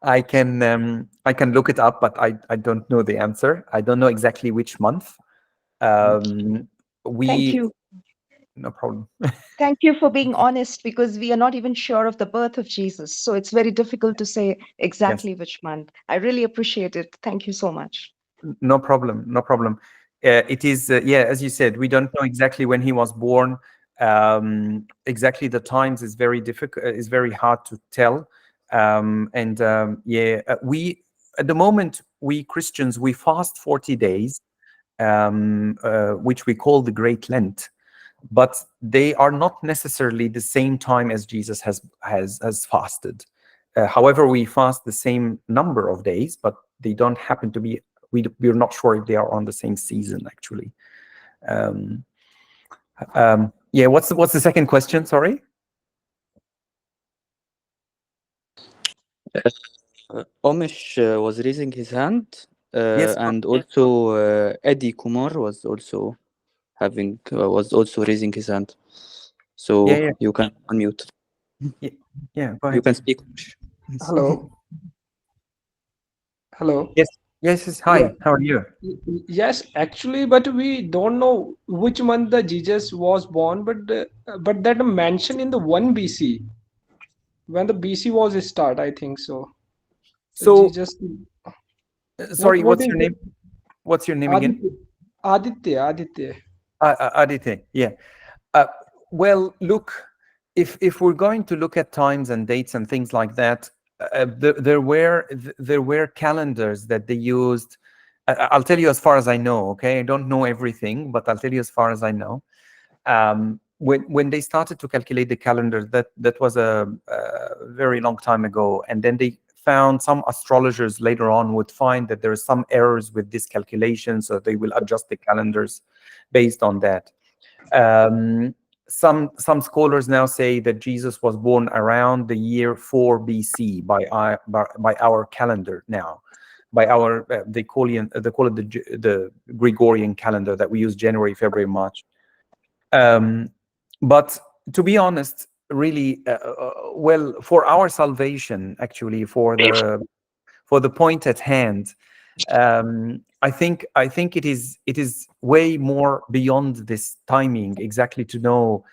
I can look it up, but I don't know the answer. I don't know exactly which month. Thank you. No problem. Thank you for being honest, because we are not even sure of the birth of Jesus. So it's very difficult to say exactly which month. I really appreciate it. Thank you so much. No problem. No problem. It is, yeah, as you said, we don't know exactly when he was born. Exactly the times is very difficult, is very hard to tell. Yeah, we, at the moment, we Christians, we fast 40 days, which we call the Great Lent. But they are not necessarily the same time as Jesus has fasted. However, we fast the same number of days, but they don't happen to be. We're not sure if they are on the same season actually. Yeah. What's the second question? Sorry. Omish was raising his hand, Yes. and also Eddie Kumar was also raising his hand. So Yeah. you can unmute. Yeah. Go ahead. You can speak. Hello. Hello. Yes. Yes. Hi. Yeah. How are you? Yes, actually, but we don't know which month the Jesus was born, but that mention in the 1 BC, when the BC was start, I think so. The So, Jesus, sorry. what What's is your the name? What's your name again? Aditya. Aditya. Yeah. Well, look, if we're going to look at times and dates and things like that, there were calendars that they used. I'll tell you as far as I know. Okay, I don't know everything, but I'll tell you as far as I know. When they started to calculate the calendar, that was a very long time ago, and then they found some astrologers later on would find that there are some errors with this calculation, so they will adjust the calendars based on that. Some scholars now say that Jesus was born around the year 4 BC by our calendar now, by our they call it the Gregorian calendar that we use, January, February, March. But to be honest, really, well, for our salvation, actually, for the point at hand, I think it is way more beyond this timing exactly to know.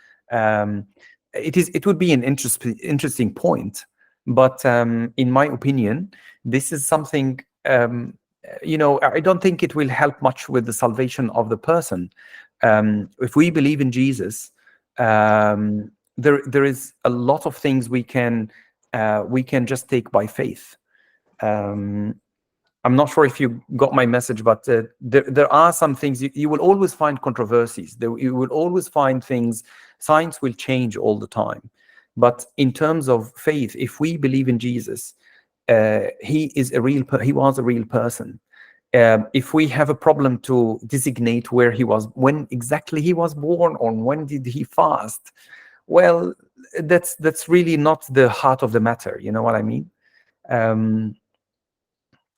It would be an interesting point, but in my opinion, this is something, I don't think it will help much with the salvation of the person. If we believe in Jesus, there is a lot of things we can just take by faith. I'm not sure if you got my message, but there are some things you will always find controversies. You will always find things. Science will change all the time, but in terms of faith, if we believe in Jesus, he was a real person. If we have a problem to designate when exactly he was born, or when did he fast, well, that's really not the heart of the matter. You know what I mean?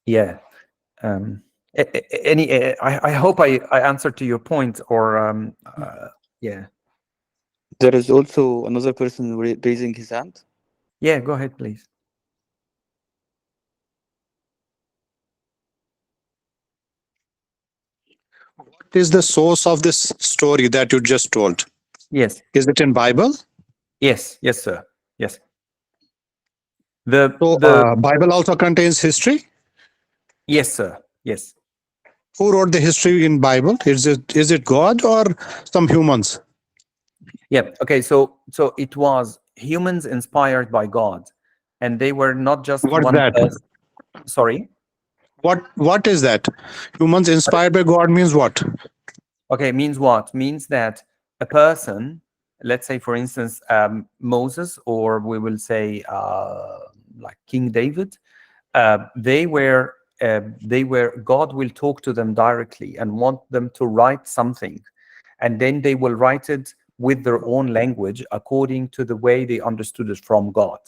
Yeah. I hope I answered to your point, or yeah. There is also another person raising his hand. Yeah, go ahead, please. What is the source of this story that you just told? Yes. Is it in Bible? Yes, sir. Yes. So Bible also contains history? Yes, sir. Yes. Who wrote the history in Bible? Is it God or some humans? Yeah. Okay. So it was humans inspired by God, and they were not just What's one that? person. Sorry. What is that? Humans inspired by God means what? Okay, means what? Means that a person, let's say, for instance, Moses, or we will say like King David, they were God will talk to them directly and want them to write something, and then they will write it with their own language according to the way they understood it from God.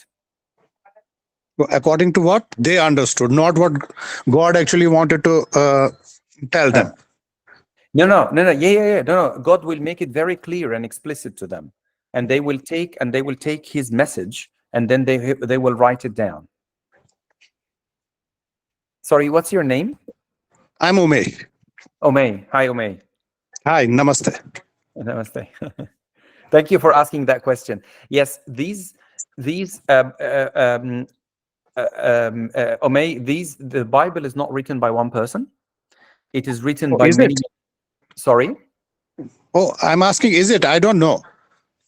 According to what they understood, not what God actually wanted to tell them. No. No. God will make it very clear and explicit to them, and they will take His message, and then they will write it down. Sorry, what's your name? I'm Umay. Omay. Hi, Omay. Hi, namaste. Namaste. Thank you for asking that question. Yes, these Omay, the Bible is not written by one person. It is written by Is many. it? Sorry. Oh, I'm asking, is it? I don't know.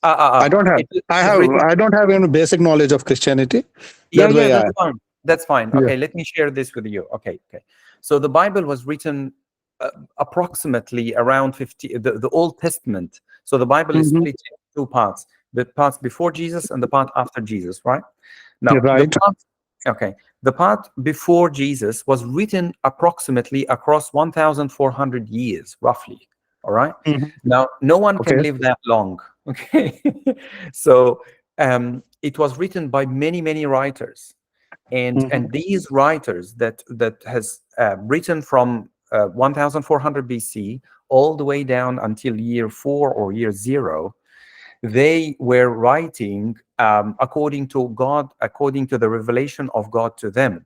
I don't have. I don't have any basic knowledge of Christianity. That's why That's fine. That's fine. Yeah. Okay, let me share this with you. Okay. So the Bible was written approximately around 50. The Old Testament. So the Bible is split into two parts: the parts before Jesus and the part after Jesus. Right now, Right. the part before Jesus was written approximately across 1,400 years, roughly. All right. Now, no one can live that long. Okay. So it was written by many writers, and these writers that has written from 1400 BC all the way down until year 4 or year 0, they were writing according to God, according to the revelation of God to them.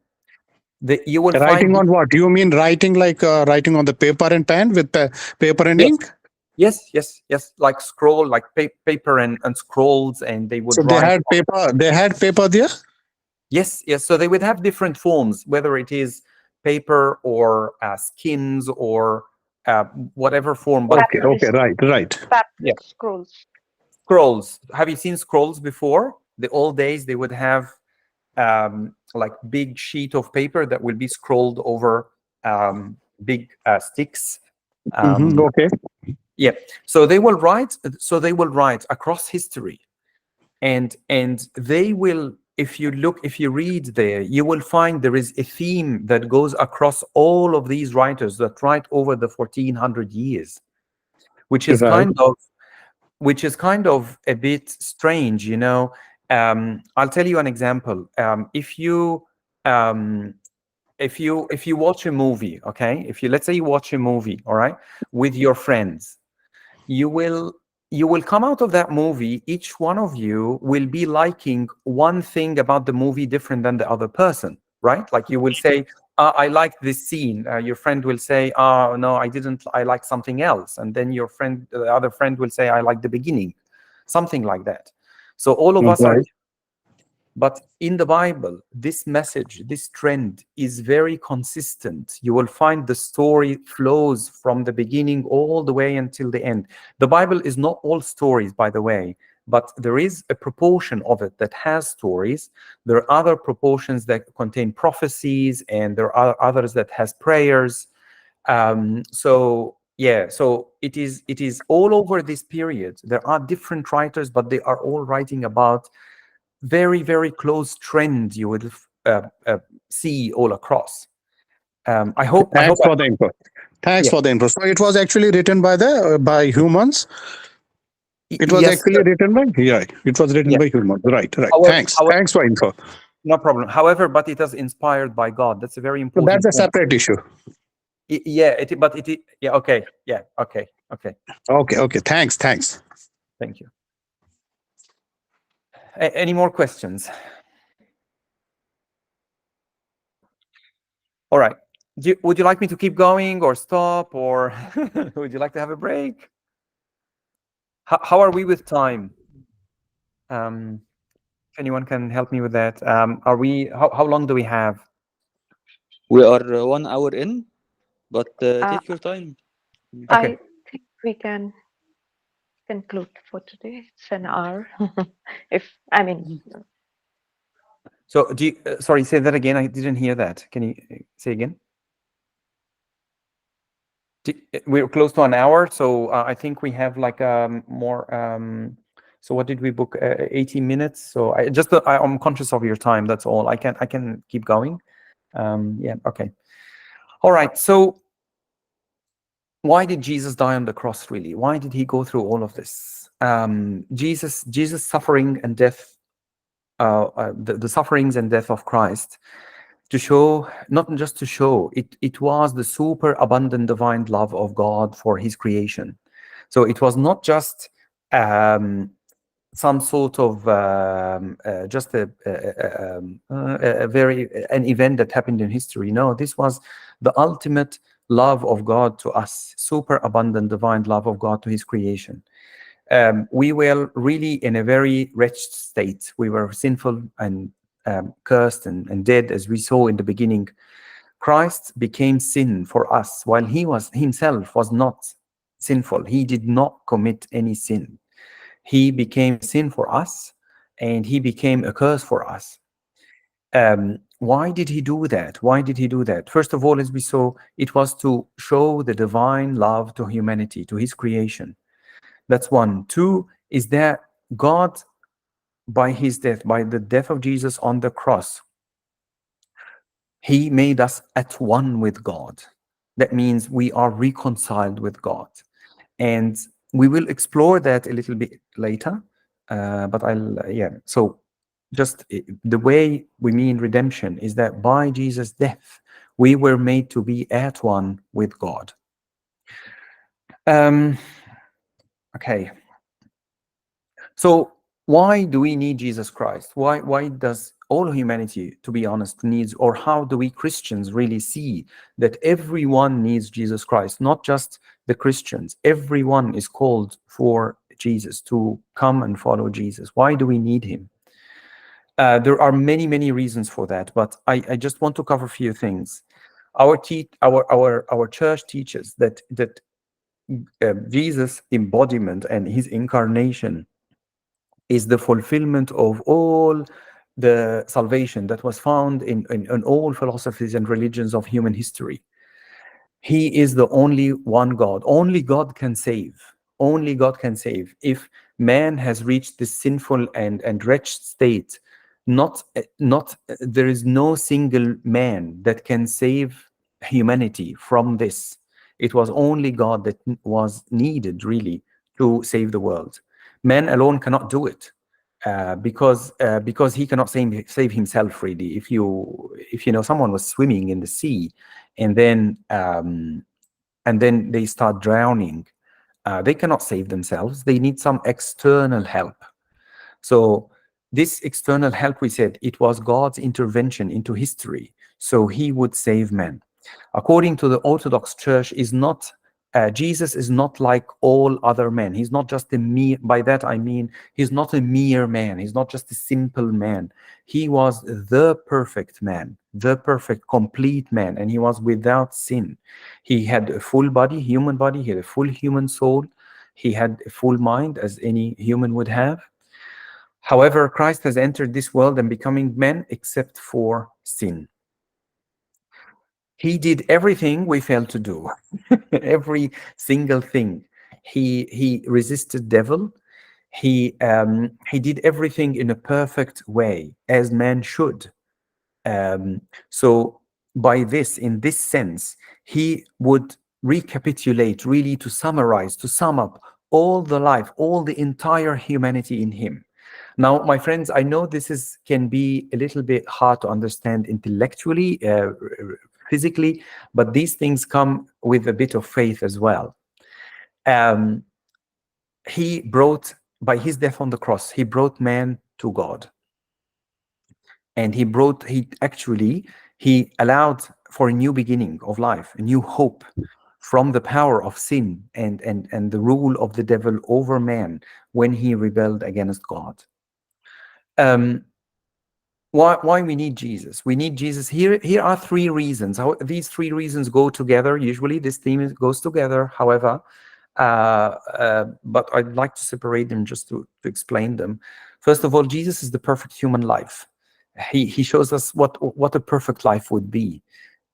You will Writing find on what? You mean writing like writing on the paper and pen with paper and ink? Yes, like scroll, like paper and scrolls, and they would So write. They had paper there. Yes. So they would have different forms, whether it is paper or skins or whatever form. But Okay, right. Scrolls. Have you seen scrolls before? The old days, they would have like big sheet of paper that will be scrolled over big sticks. Okay. Yeah. So they will write. Across history, and they will. If you read there, you will find there is a theme that goes across all of these writers that write over the 1400 years, which is Right. kind of a bit strange, you know. I'll tell you an example. If you watch a movie, okay, let's say you watch a movie, all right, with your friends, you will come out of that movie, each one of you will be liking one thing about the movie different than the other person, right? Like you will say, I like this scene. Your friend will say, no, I didn't, I like something else. And then the other friend will say, I like the beginning, something like that. So all of us are. But in the Bible, this message, this trend is very consistent. You will find the story flows from the beginning all the way until the end. The Bible is not all stories, by the way, but there is a proportion of it that has stories. There are other proportions that contain prophecies, and there are others that has prayers. So it is all over this period. There are different writers, but they are all writing about very close trends you would see all across. I hope. Thanks for the info. So it was actually written by humans. It was actually written by It was written by humans. Right. Thanks for info. No problem. However, but it is inspired by God. That's a very important. So that's a separate issue. Okay. Okay. Thanks. Thank you. Any more questions? All right. Would you like me to keep going or stop, or would you like to have a break? How are we with time? If anyone can help me with that. Are we? How long do we have? We are 1 hour in, but take your time. Okay. I think we can conclude for today. It's an hour. So sorry, say that again. I didn't hear that. Can you say again? We're close to an hour, so I think we have like more. So what did we book? 80 minutes. So I'm conscious of your time. That's all. I can keep going. Okay. All right. So why did Jesus die on the cross, really? Why did he go through all of this? Jesus' suffering and death, the sufferings and death of Christ, to show, not just to show, it was the super abundant divine love of God for his creation. So it was not just some sort of just an event that happened in history. No, this was the ultimate love of God to us, super abundant divine love of God to his creation. We were really in a very wretched state. We were sinful and cursed and dead, as we saw in the beginning. Christ became sin for us, while he was himself was not sinful. He did not commit any sin. He became sin for us, and he became a curse for us. Why did he do that? Why did he do that? First of all, as we saw, it was to show the divine love to humanity, to his creation. That's one. Two is that God, by his death, by the death of Jesus on the cross, he made us at one with God. That means we are reconciled with God. And we will explore that a little bit later. But so just the way we mean redemption is that by Jesus' death, we were made to be at one with God. Okay. So why do we need Jesus Christ? Why does all humanity, to be honest, needs, or how do we Christians really see that everyone needs Jesus Christ, not just the Christians? Everyone is called for Jesus, to come and follow Jesus. Why do we need him? There are many reasons for that, but I just want to cover a few things. Our church teaches that Jesus' embodiment and his incarnation is the fulfillment of all the salvation that was found in all philosophies and religions of human history. He is the only one God. Only God can save. Only God can save. If man has reached this sinful and wretched state, there is no single man that can save humanity from this. It was only God that was needed, really, to save the world. Man alone cannot do it, because he cannot save himself, really. If you know someone was swimming in the sea, and then they start drowning, they cannot save themselves. They need some external help. So this external help, we said, it was God's intervention into history, so he would save men. According to the Orthodox Church, Jesus is not like all other men. He's not just a mere, by that I mean, he's not a mere man. He's not just a simple man. He was the perfect man, the perfect, complete man, and he was without sin. He had a full body, human body. He had a full human soul. He had a full mind, as any human would have. However, Christ has entered this world and becoming man except for sin. He did everything we failed to do. Every single thing. He resisted devil. He did everything in a perfect way, as man should. So by this, in this sense, he would recapitulate, really, to summarize, to sum up all the life, all the entire humanity in him. Now, my friends, I know this can be a little bit hard to understand intellectually, physically, but these things come with a bit of faith as well. He brought, by his death on the cross, he brought man to God. And he allowed for a new beginning of life, a new hope from the power of sin and the rule of the devil over man when he rebelled against God. Why we need Jesus? We need Jesus. Here are three reasons. How these three reasons go together. Usually this theme goes together. However, but I'd like to separate them just to explain them. First of all, Jesus is the perfect human life. He shows us what a perfect life would be,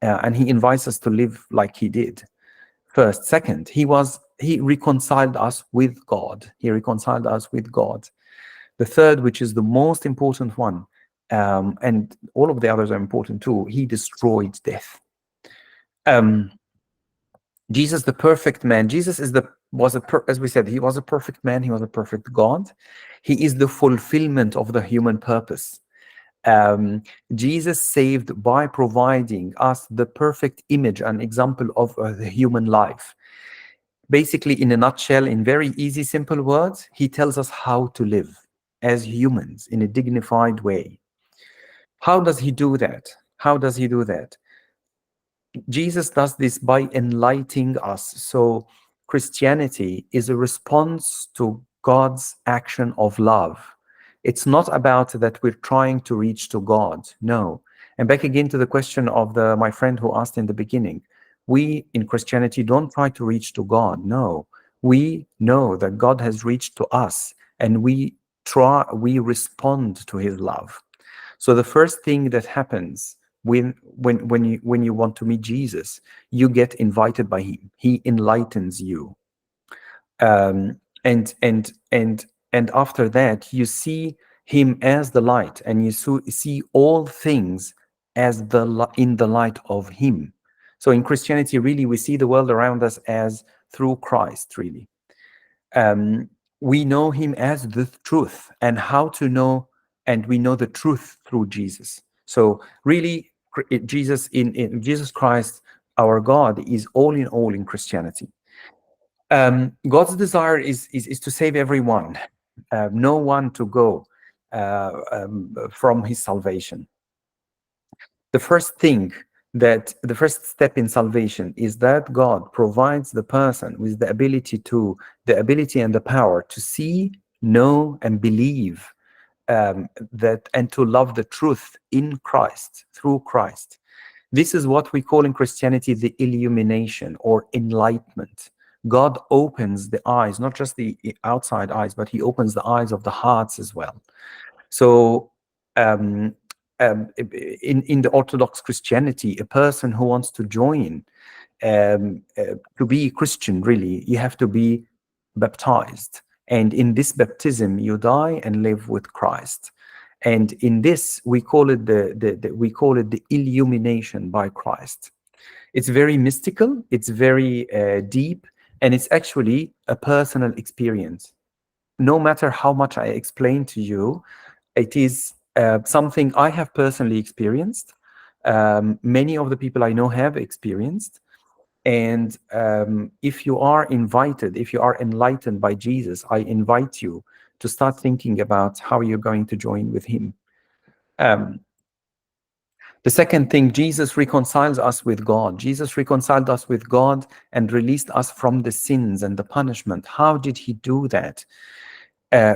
and he invites us to live like he did. First. Second, he reconciled us with God. He reconciled us with God. The third, which is the most important one, and all of the others are important too, he destroyed death. Jesus, the perfect man. Jesus is as we said, he was a perfect man. He was a perfect God. He is the fulfillment of the human purpose. Jesus saved by providing us the perfect image and example of the human life. Basically, in a nutshell, in very easy, simple words, he tells us how to live as humans in a dignified way. How does he do that? How does he do that? Jesus does this by enlightening us. So Christianity is a response to God's action of love. It's not about that we're trying to reach to God. No. And back again to the question of my friend who asked in the beginning. We in Christianity don't try to reach to God. No. We know that God has reached to us, and we respond to his love. So the first thing that happens when you want to meet Jesus, you get invited by him. He enlightens you, and after that, you see him as the light, and you see all things as in the light of him. So in Christianity, really, we see the world around us as through Christ. Really, we know him as the truth, and how to know, and we know the truth through Jesus. So really, Jesus in Jesus Christ, our God, is all in all in Christianity. God's desire is to save everyone, no one to go from his salvation. The first step in salvation is that God provides the person with the ability and the power to see, know, and believe that, and to love the truth in Christ, through Christ. This is what we call in Christianity the illumination or enlightenment. God opens the eyes, not just the outside eyes, but he opens the eyes of the hearts as well. So in the Orthodox Christianity, a person who wants to join, to be Christian, really, you have to be baptized. And in this baptism, you die and live with Christ. And in this, we call it the illumination by Christ. It's very mystical, it's very deep, and it's actually a personal experience. No matter how much I explain to you, it is something I have personally experienced. Many of the people I know have experienced. And if you are invited, if you are enlightened by Jesus, I invite you to start thinking about how you're going to join with him. The second thing, Jesus reconciles us with God. Jesus reconciled us with God and released us from the sins and the punishment. How did he do that?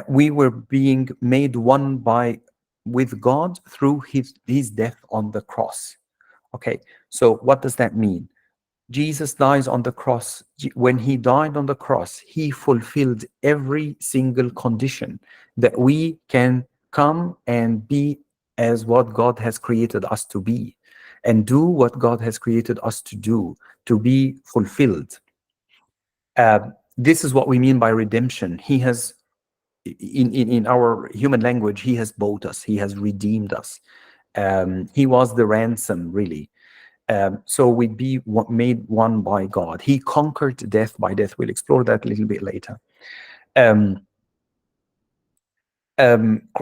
We were being made one with God through his death on the cross. Okay, so what does that mean? Jesus dies on the cross. When he died on the cross, he fulfilled every single condition that we can come and be as what God has created us to be, and do what God has created us to do, to be fulfilled. This is what we mean by redemption. He has, in our human language, he has bought us. He has redeemed us. He was the ransom, really. So we'd be made one by God. He conquered death by death. We'll explore that a little bit later.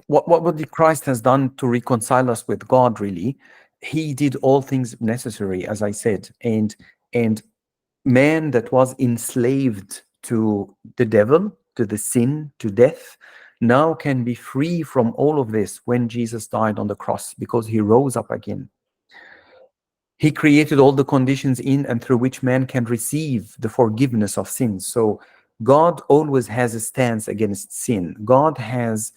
What Christ has done to reconcile us with God, really, he did all things necessary, as I said, and man that was enslaved to the devil, to the sin, to death, now can be free from all of this when Jesus died on the cross, because he rose up again. He created all the conditions in and through which man can receive the forgiveness of sins. So God always has a stance against sin. God has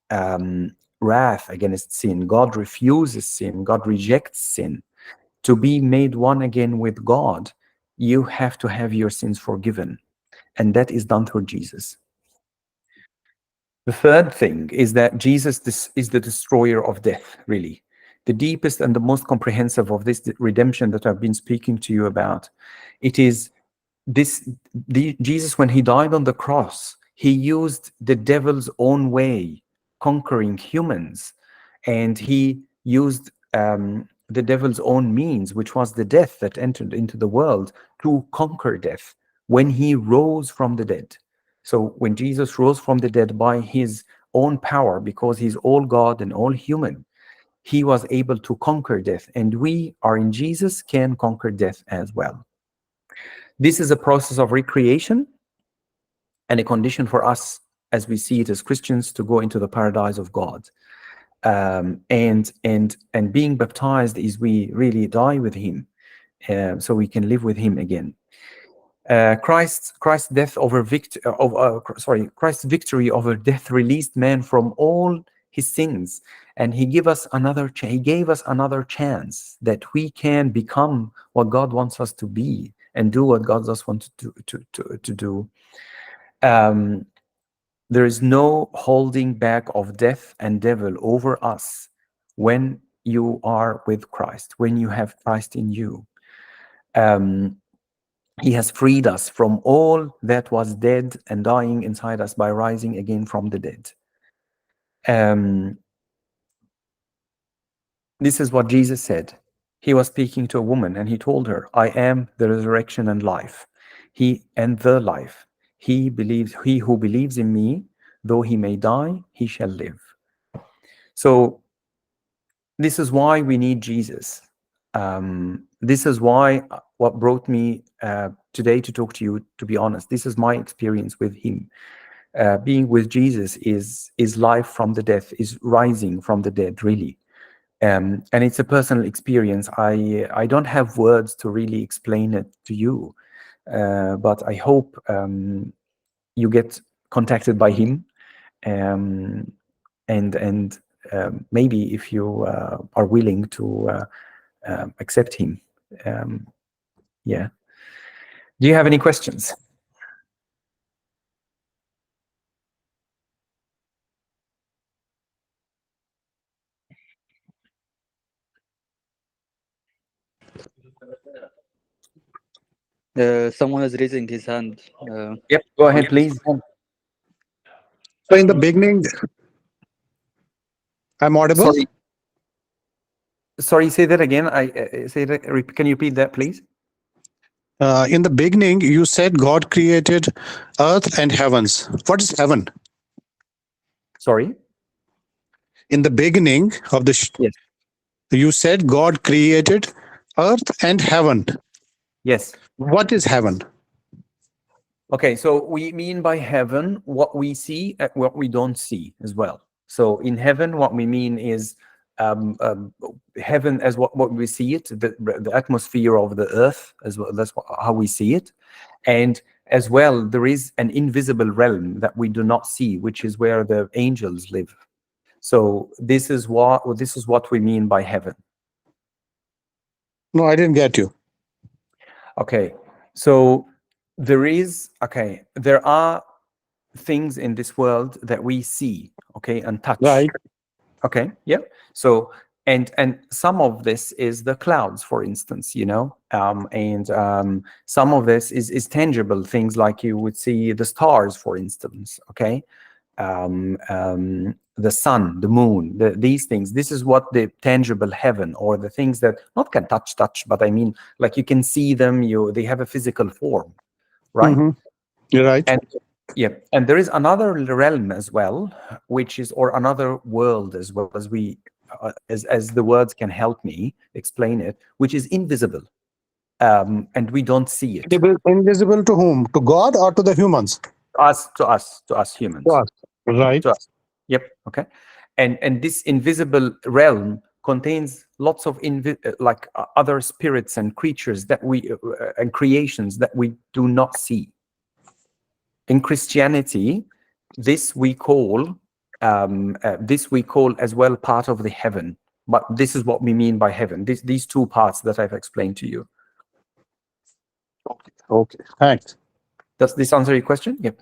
wrath against sin. God refuses sin. God rejects sin. To be made one again with God, you have to have your sins forgiven. And that is done through Jesus. The third thing is that Jesus is the destroyer of death, really. The deepest and the most comprehensive of this redemption that I've been speaking to you about. It is Jesus, when he died on the cross, he used the devil's own way, conquering humans. And he used the devil's own means, which was the death that entered into the world, to conquer death when he rose from the dead. So when Jesus rose from the dead by his own power, because he's all God and all human, he was able to conquer death, and we are in Jesus can conquer death as well. This is a process of recreation and a condition for us, as we see it as Christians, to go into the paradise of God. And being baptized is we really die with him, so we can live with him again. Christ's death over Christ's victory over death released man from all his sins, and he gave us another chance that we can become what God wants us to be and do what God just wants to do. There is no holding back of death and devil over us when you are with Christ, when you have Christ in you. He has freed us from all that was dead and dying inside us by rising again from the dead. This is what Jesus said. He was speaking to a woman and he told her, I am the resurrection and life. He and the life. He who believes in me, though he may die, he shall live. So this is why we need Jesus. This is why what brought me today to talk to you, to be honest. This is my experience with him. Being with Jesus is life from the death, is rising from the dead, really. And it's a personal experience. I don't have words to really explain it to you, but I hope you get contacted by him, and maybe if you are willing to accept him. Yeah. Do you have any questions? Someone is raising his hand. Yep, go ahead, please. So in the beginning, I'm audible? Sorry, say that again. Can you repeat that, please? In the beginning, you said God created earth and heavens. What is heaven? Sorry? In the beginning of the Yes. You said God created earth and heaven. Yes. What is heaven? Okay, so we mean by heaven what we see and what we don't see as well. So in heaven, what we mean is heaven as what we see it, the atmosphere of the earth as well. That's how we see it. And as well, there is an invisible realm that we do not see, which is where the angels live. So this is what we mean by heaven. No, I didn't get you. Okay, so there are things in this world that we see, okay, and touch. Right. Okay, yeah. So and some of this is the clouds, for instance, and some of this is tangible things, like you would see the stars, for instance, okay, the sun, the moon, these things. This is what the tangible heaven, or the things that not can touch, but I mean, like you can see them. They have a physical form, right? Mm-hmm. You're right. And yeah, and there is another realm as well, which is, or another world as well, as we as the words can help me explain it, which is invisible, and we don't see it. Invisible to whom? To God or to the humans? To us humans. To us. Right. To us. Yep. Okay. And this invisible realm contains lots of other spirits and creatures that we and creations that we do not see. In Christianity, this we call as well part of the heaven. But this is what we mean by heaven. These two parts that I've explained to you. Okay. Thanks. Does this answer your question? Yep.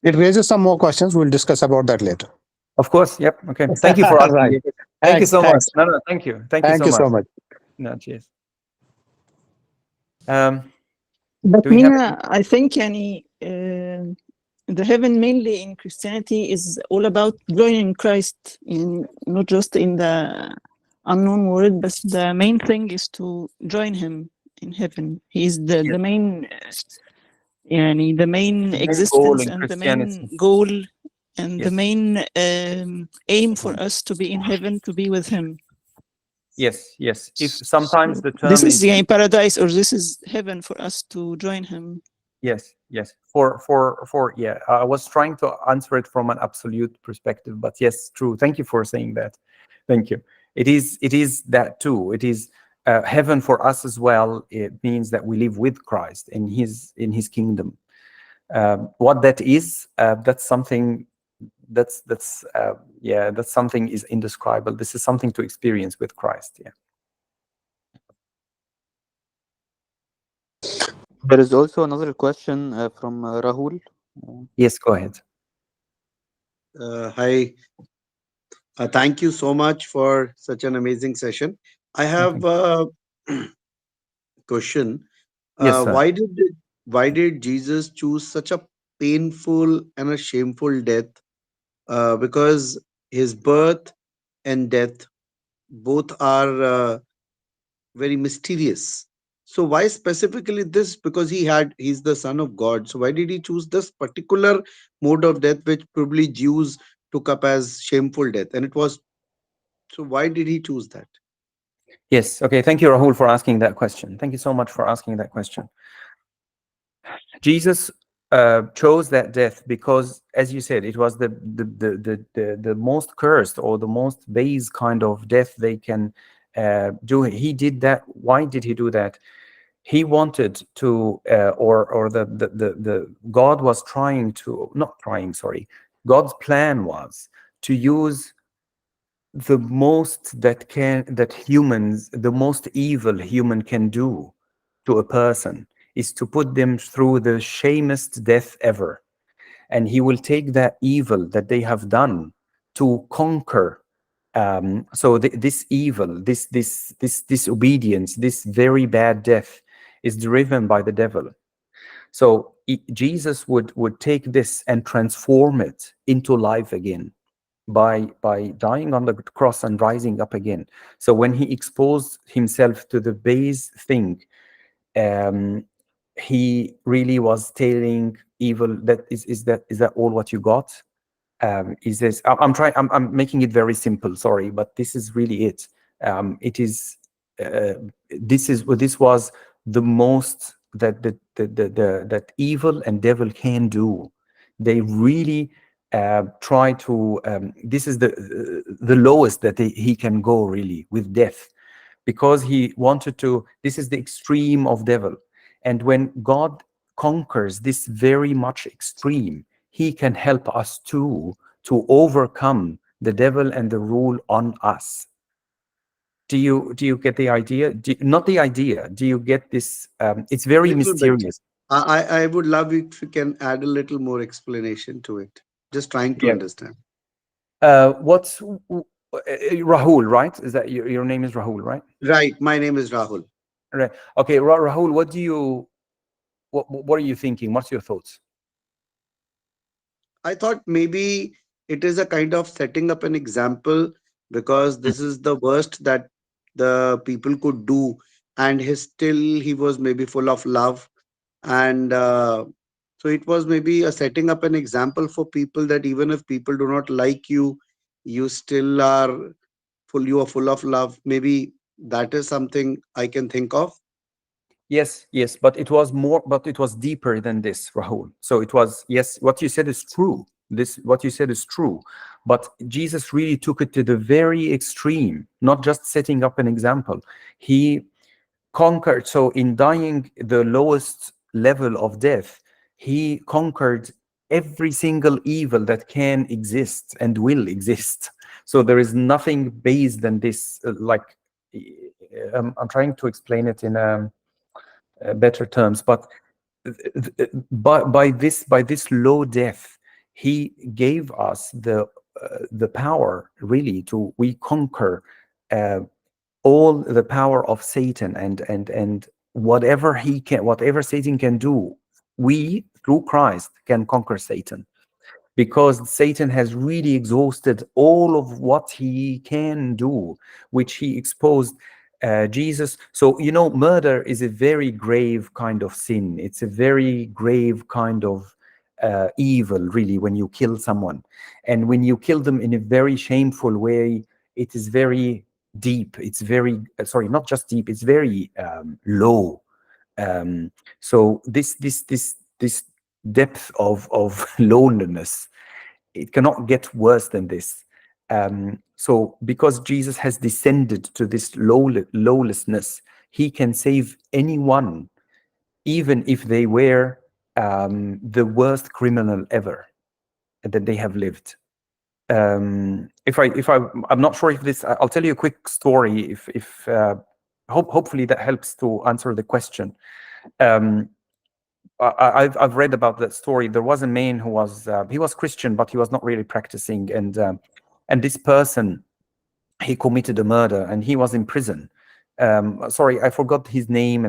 It raises some more questions. We'll discuss about that later. Of course. Yep. Okay. Thank you for asking. Right. Thank you so much. Thanks. No, thank you. Thank you so much. No, cheers. But Mina, I think the heaven mainly in Christianity is all about joining Christ, not just in the unknown word, but the main thing is to join him in heaven. He's the main يعني the main existence and the main goal and the main aim for us to be in heaven, to be with him. Yes, yes. If sometimes the term this is the paradise, or this is heaven for us to join him. Yes, yes. Yeah, I was trying to answer it from an absolute perspective, but yes, true. Thank you for saying that. Thank you. It is that too. It is heaven for us as well. It means that we live with Christ in his kingdom. What that is, that's something that's something is indescribable. This is something to experience with Christ. Yeah. There is also another question from Rahul. Yes, go ahead. Hi. Thank you so much for such an amazing session. I have a question. Yes, sir. Why did Jesus choose such a painful and a shameful death? Because his birth and death both are very mysterious. So why specifically this? Because he's the son of God. So why did he choose this particular mode of death, which probably Jews took up as shameful death? And it was, so why did he choose that? Yes. Okay. Thank you, Rahul, for asking that question. Thank you so much for asking that question. Jesus chose that death because, as you said, it was the most cursed or the most base kind of death they can do. He did that. Why did he do that? He wanted to, or the God was trying to, not trying, sorry. God's plan was to use the most that humans, the most evil human can do to a person is to put them through the shamest death ever. And he will take that evil that they have done to conquer. This evil, this disobedience, this very bad death is driven by the devil. So Jesus would take this and transform it into life again by dying on the cross and rising up again. So when he exposed himself to the base thing, he really was telling evil that is that all what you got? Is this? I'm making it very simple. Sorry, but this is really it. It is. This was the most that evil and devil can do. They really try to. This is the lowest that he can go really with death, because he wanted to. This is the extreme of devil, and when God conquers this very much extreme, he can help us too to overcome the devil and the rule on us. Do you get the idea? Not the idea. Do you get this? It's very mysterious. I would love it if you can add a little more explanation to it. Just trying to understand. What's Rahul, right? Is that your name is Rahul, right? Right. My name is Rahul. Right. Okay, Rahul, what are you thinking? What's your thoughts? I thought maybe it is a kind of setting up an example, because this is the worst that the people could do, and he was maybe full of love, and so it was maybe a setting up an example for people that even if people do not like you, you still are you are full of love. Maybe that is something I can think of. Yes, but it was deeper than this, Rahul. So it was, yes, what you said is true. What you said is true, but Jesus really took it to the very extreme, not just setting up an example. He conquered. So in dying the lowest level of death, he conquered every single evil that can exist and will exist. So there is nothing base than this. I'm trying to explain it in better terms, but by this low death, he gave us the power really to we conquer all the power of Satan and whatever Satan can do. We through Christ can conquer Satan, because Satan has really exhausted all of what he can do, which he exposed Jesus. So, you know, murder is a very grave kind of sin. It's a very grave kind of evil, really, when you kill someone. And when you kill them in a very shameful way, it is very deep. It's very, sorry, not just deep, it's very low. So this depth of loneliness, it cannot get worse than this. So because Jesus has descended to this lawlessness, he can save anyone, even if they were the worst criminal ever that they have lived. I'm not sure if this, I'll tell you a quick story if hopefully that helps to answer the question. I've read about that story. There was a man who was he was Christian, but he was not really practicing, and this person, he committed a murder and he was in prison. Sorry, I forgot his name,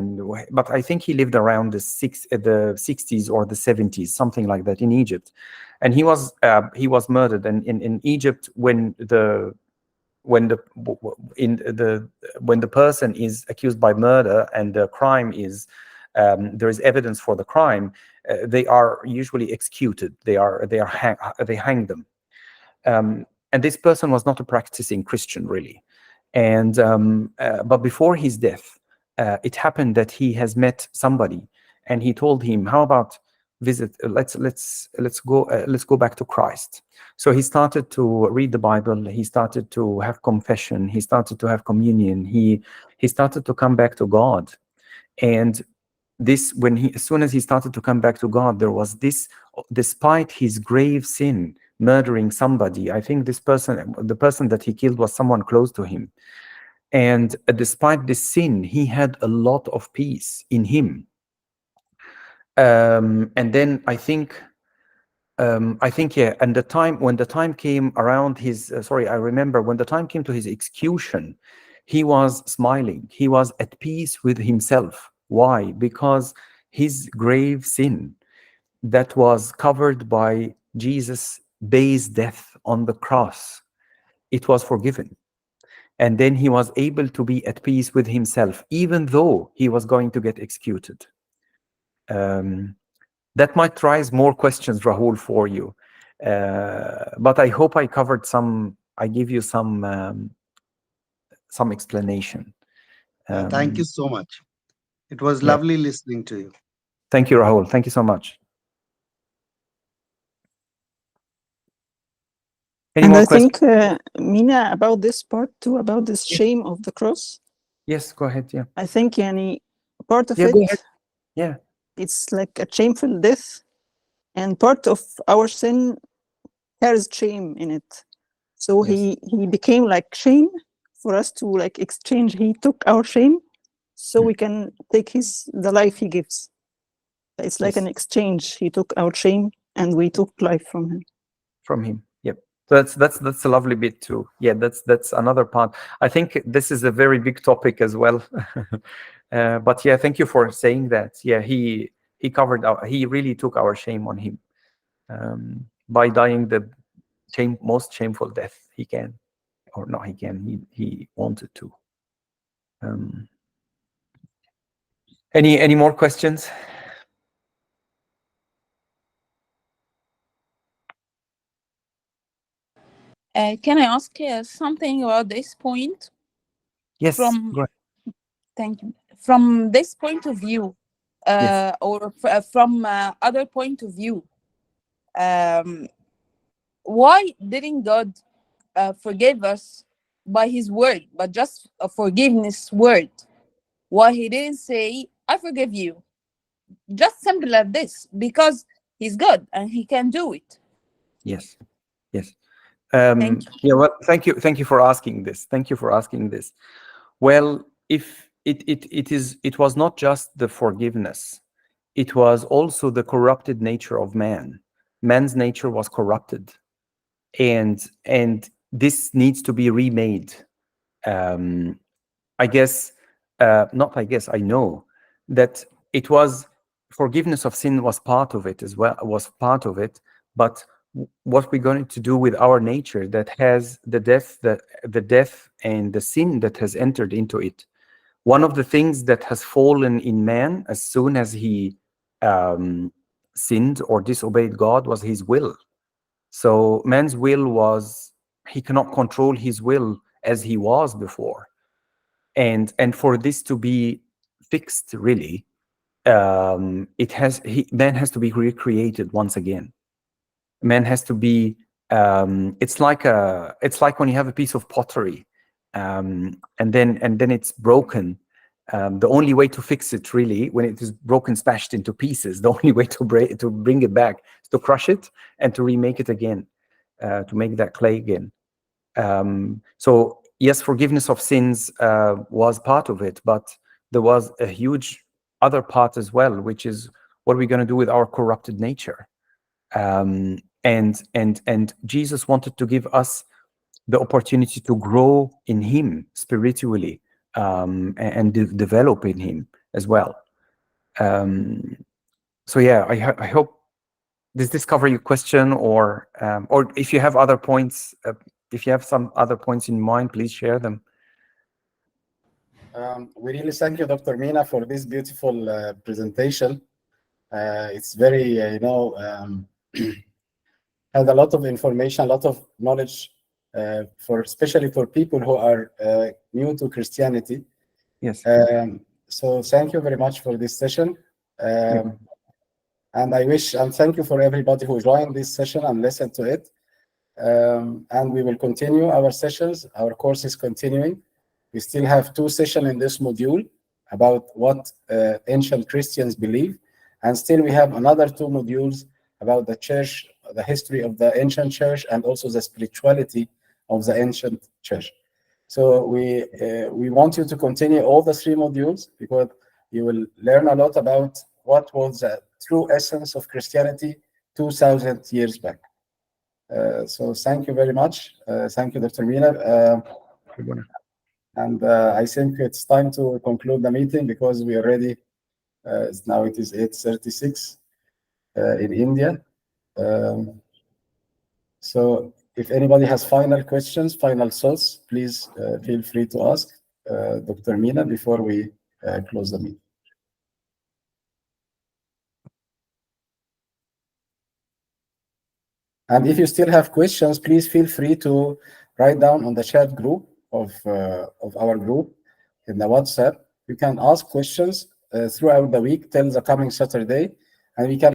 but I think he lived around the 60s or the 70s, something like that, in Egypt, and he was murdered. And in Egypt, when the person is accused by murder and the crime is there is evidence for the crime, they are usually executed. They hang them. And this person was not a practicing Christian, really. And but before his death, it happened that he has met somebody, and he told him, "How about visit? Let's go back to Christ." So he started to read the Bible. He started to have confession. He started to have communion. He started to come back to God. And this, as soon as he started to come back to God, there was this, despite his grave sin, murdering somebody. I think the person that he killed was someone close to him. And despite this sin, he had a lot of peace in him. And then I think, yeah, and when the time came around his, I remember when the time came to his execution, he was smiling. He was at peace with himself. Why? Because his grave sin that was covered by Jesus' base death on the cross, it was forgiven. And then he was able to be at peace with himself, even though he was going to get executed. That might raise more questions, Rahul, for you. But I hope I covered I give you some explanation. Thank you so much. It was lovely listening to you. Thank you, Rahul. Thank you so much. Any and more I questions? think, Mina, about this part too, about this shame of the cross. Yes, go ahead. Yeah. I think, part of Yeah, it, go ahead. Yeah. it's like a shameful death, and part of our sin carries shame in it. So he became like shame for us to like exchange. He took our shame so we can take the life he gives. It's like an exchange. He took our shame and we took life from him. Yep. So that's a lovely bit too. Yeah, that's another part. I think this is a very big topic as well. But yeah, thank you for saying that. Yeah, he really took our shame on him by dying the most shameful death he can, or not he can. He wanted to. Any more questions? Can I ask something about this point? Yes. Thank you. From this point of view, or from other point of view, why didn't God forgive us by His word, but just a forgiveness word? Why He didn't say, "I forgive you"? Just simple as this, because He's God and He can do it. Yes. Thank you. Yeah. Well, thank you for asking this. Well, if it was not just the forgiveness, it was also the corrupted nature of man. Man's nature was corrupted, and this needs to be remade. I know that forgiveness of sin was part of it as well, but what we're going to do with our nature that has the death and the sin that has entered into it. One of the things that has fallen in man as soon as he sinned or disobeyed God was his will. So man's will was, he cannot control his will as he was before. And for this to be fixed, really, man has to be recreated once again. Man has to be, it's like when you have a piece of pottery, and then it's broken. The only way to fix it, really, when it is broken, smashed into pieces, the only way to bring it back is to crush it and to remake it again, to make that clay again. So yes, forgiveness of sins was part of it, but there was a huge other part as well, which is what we're going to do with our corrupted nature. And Jesus wanted to give us the opportunity to grow in him spiritually, and develop in him as well. So yeah, I hope, does this cover your question, or if you have other points, if you have some other points in mind, please share them. We really thank you, Dr. Mina, for this beautiful presentation. It's very, had a lot of information, a lot of knowledge, especially for people who are new to Christianity. Yes. So thank you very much for this session. And I wish and thank you for everybody who joined this session and listened to it. And we will continue our sessions. Our course is continuing. We still have 2 sessions in this module about what ancient Christians believe. And still we have another 2 modules about the church, the history of the ancient church, and also the spirituality of the ancient church. So we want you to continue all the 3 modules, because you will learn a lot about what was the true essence of Christianity 2,000 years back. So thank you very much. Thank you, Dr. Mina. And I think it's time to conclude the meeting, because we already, now it is 8:36 in India. So if anybody has final questions, final thoughts, please feel free to ask Dr. Mina before we close the meeting. And if you still have questions, please feel free to write down on the chat group of our group in the WhatsApp. You can ask questions throughout the week till the coming Saturday, and we can